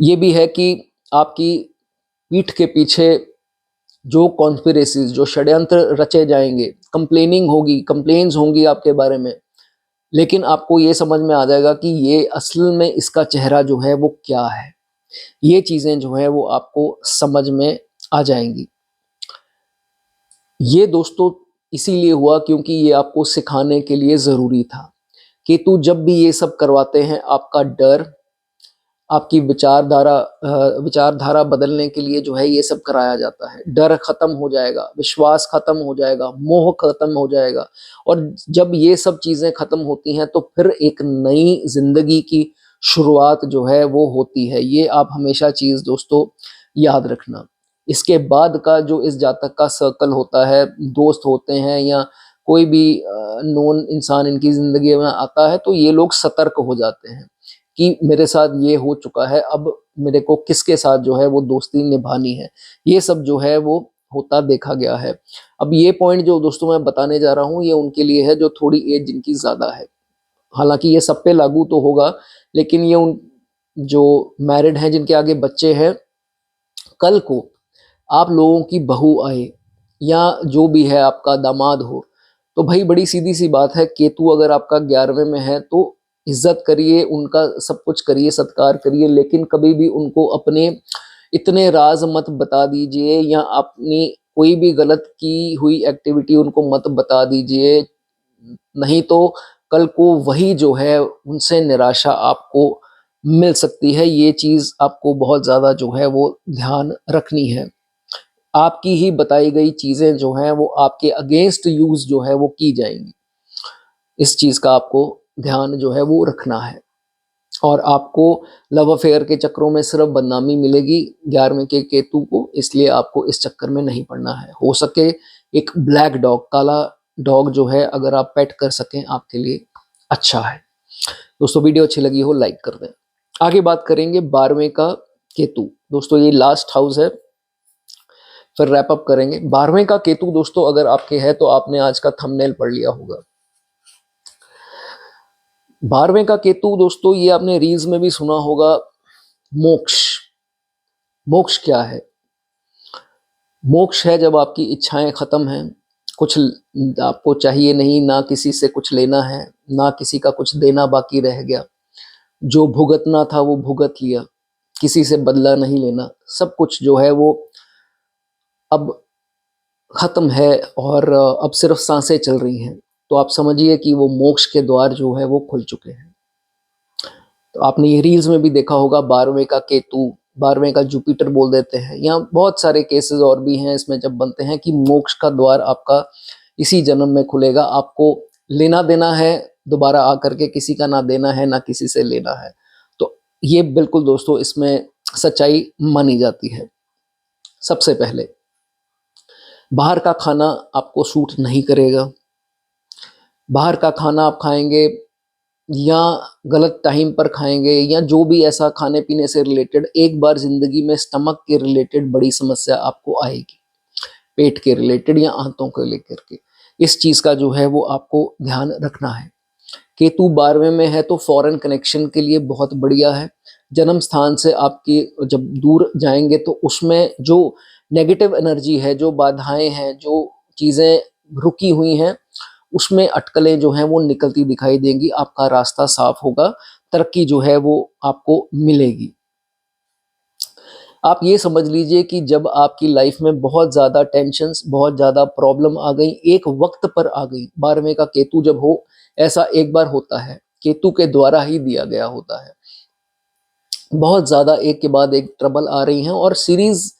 ये भी है कि आपकी पीठ के पीछे जो कॉन्स्पिरेसीज, जो षड्यंत्र रचे जाएंगे, कंप्लेनिंग होगी, कंप्लेन्स होंगी आपके बारे में, लेकिन आपको ये समझ में आ जाएगा कि ये असल में इसका चेहरा जो है वो क्या है। ये चीज़ें जो है वो आपको समझ में आ जाएंगी। ये दोस्तों इसीलिए हुआ क्योंकि ये आपको सिखाने के लिए ज़रूरी था। केतु जब भी ये सब करवाते हैं, आपका डर, आपकी विचारधारा बदलने के लिए जो है ये सब कराया जाता है। डर खत्म हो जाएगा, विश्वास खत्म हो जाएगा, मोह खत्म हो जाएगा, और जब ये सब चीज़ें खत्म होती हैं तो फिर एक नई जिंदगी की शुरुआत जो है वो होती है। ये आप हमेशा चीज़ दोस्तों याद रखना। इसके बाद का जो इस जातक का सर्कल होता है, दोस्त होते हैं या कोई भी नोन इंसान इनकी ज़िंदगी में आता है, तो ये लोग सतर्क हो जाते हैं कि मेरे साथ ये हो चुका है, अब मेरे को किसके साथ जो है वो दोस्ती निभानी है। ये सब जो है वो होता देखा गया है। अब ये पॉइंट जो दोस्तों मैं बताने जा रहा हूँ, ये उनके लिए है जो थोड़ी एज जिनकी ज़्यादा है। हालांकि ये सब पे लागू तो होगा, लेकिन ये उन जो मैरिड हैं, जिनके आगे बच्चे हैं, कल को आप लोगों की बहू आए या जो भी है आपका दामाद हो, तो भाई बड़ी सीधी सी बात है, केतु अगर आपका 11वें में है तो इज्जत करिए, उनका सब कुछ करिए, सत्कार करिए, लेकिन कभी भी उनको अपने इतने राज मत बता दीजिए, या अपनी कोई भी गलत की हुई एक्टिविटी उनको मत बता दीजिए। नहीं तो कल को वही जो है उनसे निराशा आपको मिल सकती है। ये चीज़ आपको बहुत ज़्यादा जो है वो ध्यान रखनी है। आपकी ही बताई गई चीज़ें जो हैं वो आपके अगेंस्ट यूज़ जो है वो की जाएंगी। इस चीज़ का आपको ध्यान जो है वो रखना है, और आपको लव अफेयर के चक्रों में सिर्फ बदनामी मिलेगी 11वें के केतु को, इसलिए आपको इस चक्कर में नहीं पड़ना है। हो सके एक ब्लैक डॉग, काला डॉग जो है अगर आप पेट कर सकें, आपके लिए अच्छा है। दोस्तों वीडियो अच्छी लगी हो लाइक कर दें। आगे बात करेंगे 12वें का केतु। दोस्तों ये लास्ट हाउस है, फिर रैप अप करेंगे। 12वें का केतु दोस्तों अगर आपके है तो आपने आज का थंबनेल पढ़ लिया होगा। 12वें का केतु दोस्तों, ये आपने रील्स में भी सुना होगा, मोक्ष। मोक्ष क्या है? मोक्ष है जब आपकी इच्छाएं खत्म हैं, कुछ आपको चाहिए नहीं, ना किसी से कुछ लेना है, ना किसी का कुछ देना बाकी रह गया, जो भुगतना था वो भुगत लिया, किसी से बदला नहीं लेना, सब कुछ जो है वो अब खत्म है, और अब सिर्फ सांसें चल रही हैं। तो आप समझिए कि वो मोक्ष के द्वार जो है वो खुल चुके हैं। तो आपने ये रील्स में भी देखा होगा, 12वें का केतु, 12वें का जुपिटर बोल देते हैं। यहाँ बहुत सारे केसेस और भी हैं इसमें जब बनते हैं कि मोक्ष का द्वार आपका इसी जन्म में खुलेगा। आपको लेना देना है दोबारा आकर के, किसी का ना देना है ना किसी से लेना है। तो ये बिल्कुल दोस्तों इसमें सच्चाई मानी जाती है। सबसे पहले बाहर का खाना आपको सूट नहीं करेगा। बाहर का खाना आप खाएंगे या गलत टाइम पर खाएंगे, या जो भी ऐसा खाने पीने से रिलेटेड, एक बार जिंदगी में स्टमक के रिलेटेड बड़ी समस्या आपको आएगी, पेट के रिलेटेड या आंतों को लेकर के। इस चीज़ का जो है वो आपको ध्यान रखना है। केतु 12वें में है तो फॉरेन कनेक्शन के लिए बहुत बढ़िया है। जन्म स्थान से आपकी जब दूर जाएंगे तो उसमें जो नेगेटिव एनर्जी है, जो बाधाएं हैं, जो चीज़ें रुकी हुई हैं, उसमें अटकलें जो हैं वो निकलती दिखाई देंगी। आपका रास्ता साफ होगा, तरक्की जो है वो आपको मिलेगी। आप ये समझ लीजिए कि जब आपकी लाइफ में बहुत ज़्यादा टेंशन्स, बहुत ज़्यादा प्रॉब्लम आ गई, एक वक्त पर आ गई, 12वें का केतु जब हो, ऐसा एक बार होता है, केतु के द्वारा ही दिया गया होता है। बहुत ज़्यादा एक के बाद एक ट्रबल आ रही हैं और सीरीज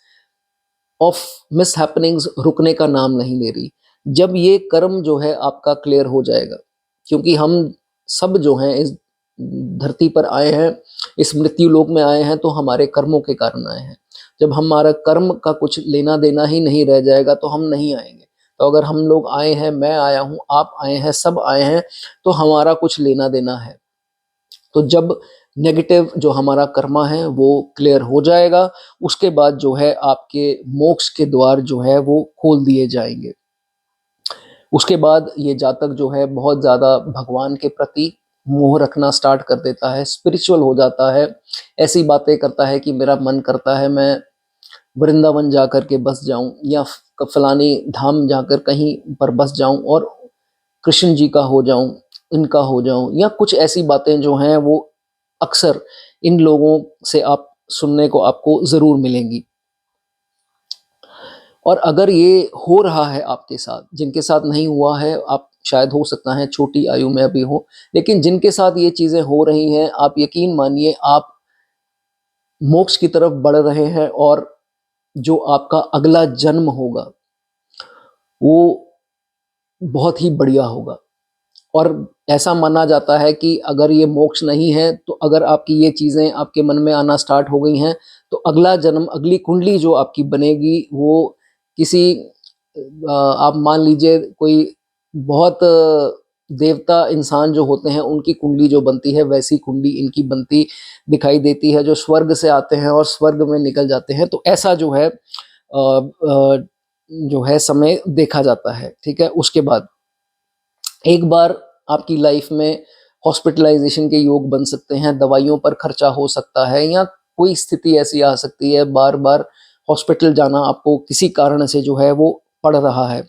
ऑफ मिस हैपनिंग्स रुकने का नाम नहीं ले रही। जब ये कर्म जो है आपका क्लियर हो जाएगा, क्योंकि हम सब जो हैं इस धरती पर आए हैं, इस मृत्यु लोक में आए हैं तो हमारे कर्मों के कारण आए हैं। जब हमारा कर्म का कुछ लेना देना ही नहीं रह जाएगा तो हम नहीं आएंगे। तो अगर हम लोग आए हैं, मैं आया हूँ, आप आए हैं, सब आए हैं, तो हमारा कुछ लेना देना है। तो जब नेगेटिव जो हमारा कर्मा है वो क्लियर हो जाएगा, उसके बाद जो है आपके मोक्ष के द्वार जो है वो खोल दिए जाएंगे। उसके बाद ये जातक जो है बहुत ज़्यादा भगवान के प्रति मोह रखना स्टार्ट कर देता है, स्पिरिचुअल हो जाता है, ऐसी बातें करता है कि मेरा मन करता है मैं वृंदावन जाकर के बस जाऊं या फलानी धाम जाकर कहीं पर बस जाऊं और कृष्ण जी का हो जाऊं, इनका हो जाऊं, या कुछ ऐसी बातें जो हैं वो अक्सर इन लोगों से आप सुनने को आपको ज़रूर मिलेंगी। और अगर ये हो रहा है आपके साथ, जिनके साथ नहीं हुआ है, आप शायद हो सकता है छोटी आयु में अभी हो, लेकिन जिनके साथ ये चीज़ें हो रही हैं, आप यकीन मानिए आप मोक्ष की तरफ बढ़ रहे हैं और जो आपका अगला जन्म होगा वो बहुत ही बढ़िया होगा। और ऐसा माना जाता है कि अगर ये मोक्ष नहीं है तो अगर आपकी ये चीज़ें आपके मन में आना स्टार्ट हो गई हैं तो अगला जन्म, अगली कुंडली जो आपकी बनेगी वो किसी आप मान लीजिए कोई बहुत देवता इंसान जो होते हैं उनकी कुंडली जो बनती है वैसी कुंडली इनकी बनती दिखाई देती है, जो स्वर्ग से आते हैं और स्वर्ग में निकल जाते हैं। तो ऐसा जो है समय देखा जाता है। ठीक है, उसके बाद एक बार आपकी लाइफ में हॉस्पिटलाइजेशन के योग बन सकते हैं, दवाइयों पर खर्चा हो सकता है, या कोई स्थिति ऐसी आ सकती है बार बार हॉस्पिटल जाना आपको किसी कारण से जो है वो पड़ रहा है।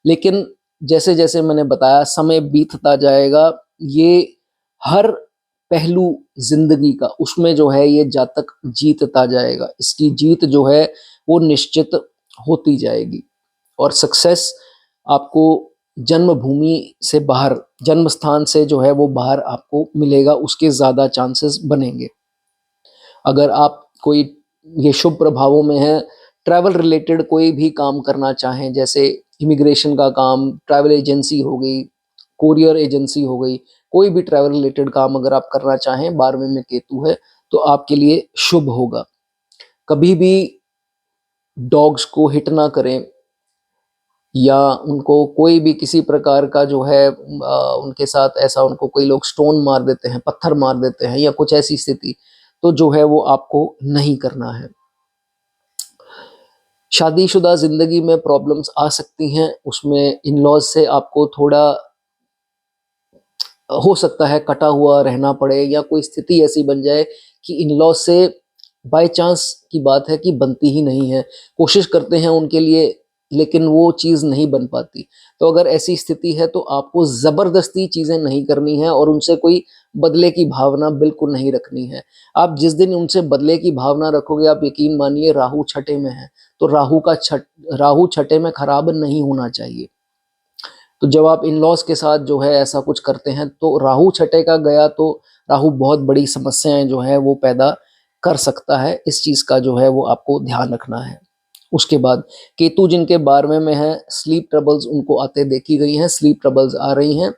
लेकिन जैसे जैसे मैंने बताया समय बीतता जाएगा, ये हर पहलू जिंदगी का उसमें जो है ये जातक जीतता जाएगा, इसकी जीत जो है वो निश्चित होती जाएगी और सक्सेस आपको जन्मभूमि से बाहर, जन्म स्थान से जो है वो बाहर आपको मिलेगा, उसके ज़्यादा चांसेस बनेंगे। अगर आप कोई ये शुभ प्रभावों में है, ट्रैवल रिलेटेड कोई भी काम करना चाहें, जैसे इमिग्रेशन का काम, ट्रैवल एजेंसी हो गई, कोरियर एजेंसी हो गई, कोई भी ट्रैवल रिलेटेड काम अगर आप करना चाहें, 12वें में केतु है तो आपके लिए शुभ होगा। कभी भी डॉग्स को हिट ना करें या उनको कोई भी किसी प्रकार का जो है उनके साथ ऐसा, उनको कोई लोग स्टोन मार देते हैं, पत्थर मार देते हैं या कुछ ऐसी स्थिति, तो जो है वो आपको नहीं करना है। शादीशुदा ज़िंदगी में प्रॉब्लम्स आ सकती हैं, उसमें इन-लॉज़ से आपको थोड़ा हो सकता है कटा हुआ रहना पड़े या कोई स्थिति ऐसी बन जाए कि इन-लॉज़ से बाय चांस की बात है कि बनती ही नहीं है। कोशिश करते हैं उनके लिए लेकिन वो चीज़ नहीं बन पाती। तो अगर ऐसी स्थिति है तो आपको ज़बरदस्ती चीज़ें नहीं करनी है और उनसे कोई बदले की भावना बिल्कुल नहीं रखनी है। आप जिस दिन उनसे बदले की भावना रखोगे, आप यकीन मानिए राहु छठे में है, तो राहु छठे में खराब नहीं होना चाहिए। तो जब आप इन-लॉज़ के साथ जो है ऐसा कुछ करते हैं तो राहु छठे का गया तो राहु बहुत बड़ी समस्याएँ जो है वो पैदा कर सकता है। इस चीज़ का जो है वो आपको ध्यान रखना है। उसके बाद केतु जिनके 12वें में है, स्लीप ट्रबल्स उनको आते देखी गई हैं, स्लीप ट्रबल्स आ रही हैं,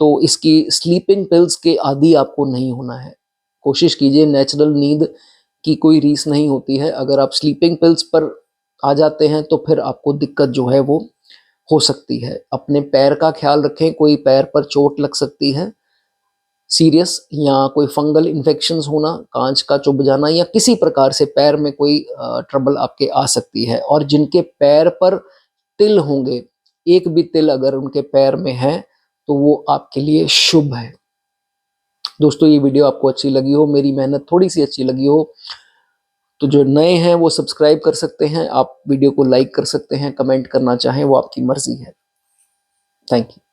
तो इसकी स्लीपिंग पिल्स के आदी आपको नहीं होना है। कोशिश कीजिए, नेचुरल नींद की कोई रीस नहीं होती है। अगर आप स्लीपिंग पिल्स पर आ जाते हैं तो फिर आपको दिक्कत जो है वो हो सकती है। अपने पैर का ख्याल रखें, कोई पैर पर चोट लग सकती है सीरियस, या कोई फंगल इन्फेक्शंस होना, कांच का चुभ जाना, या किसी प्रकार से पैर में कोई ट्रबल आपके आ सकती है। और जिनके पैर पर तिल होंगे, एक भी तिल अगर उनके पैर में है तो वो आपके लिए शुभ है। दोस्तों ये वीडियो आपको अच्छी लगी हो, मेरी मेहनत थोड़ी सी अच्छी लगी हो, तो जो नए हैं वो सब्सक्राइब कर सकते हैं, आप वीडियो को लाइक कर सकते हैं, कमेंट करना चाहें वो आपकी मर्जी है। Thank you.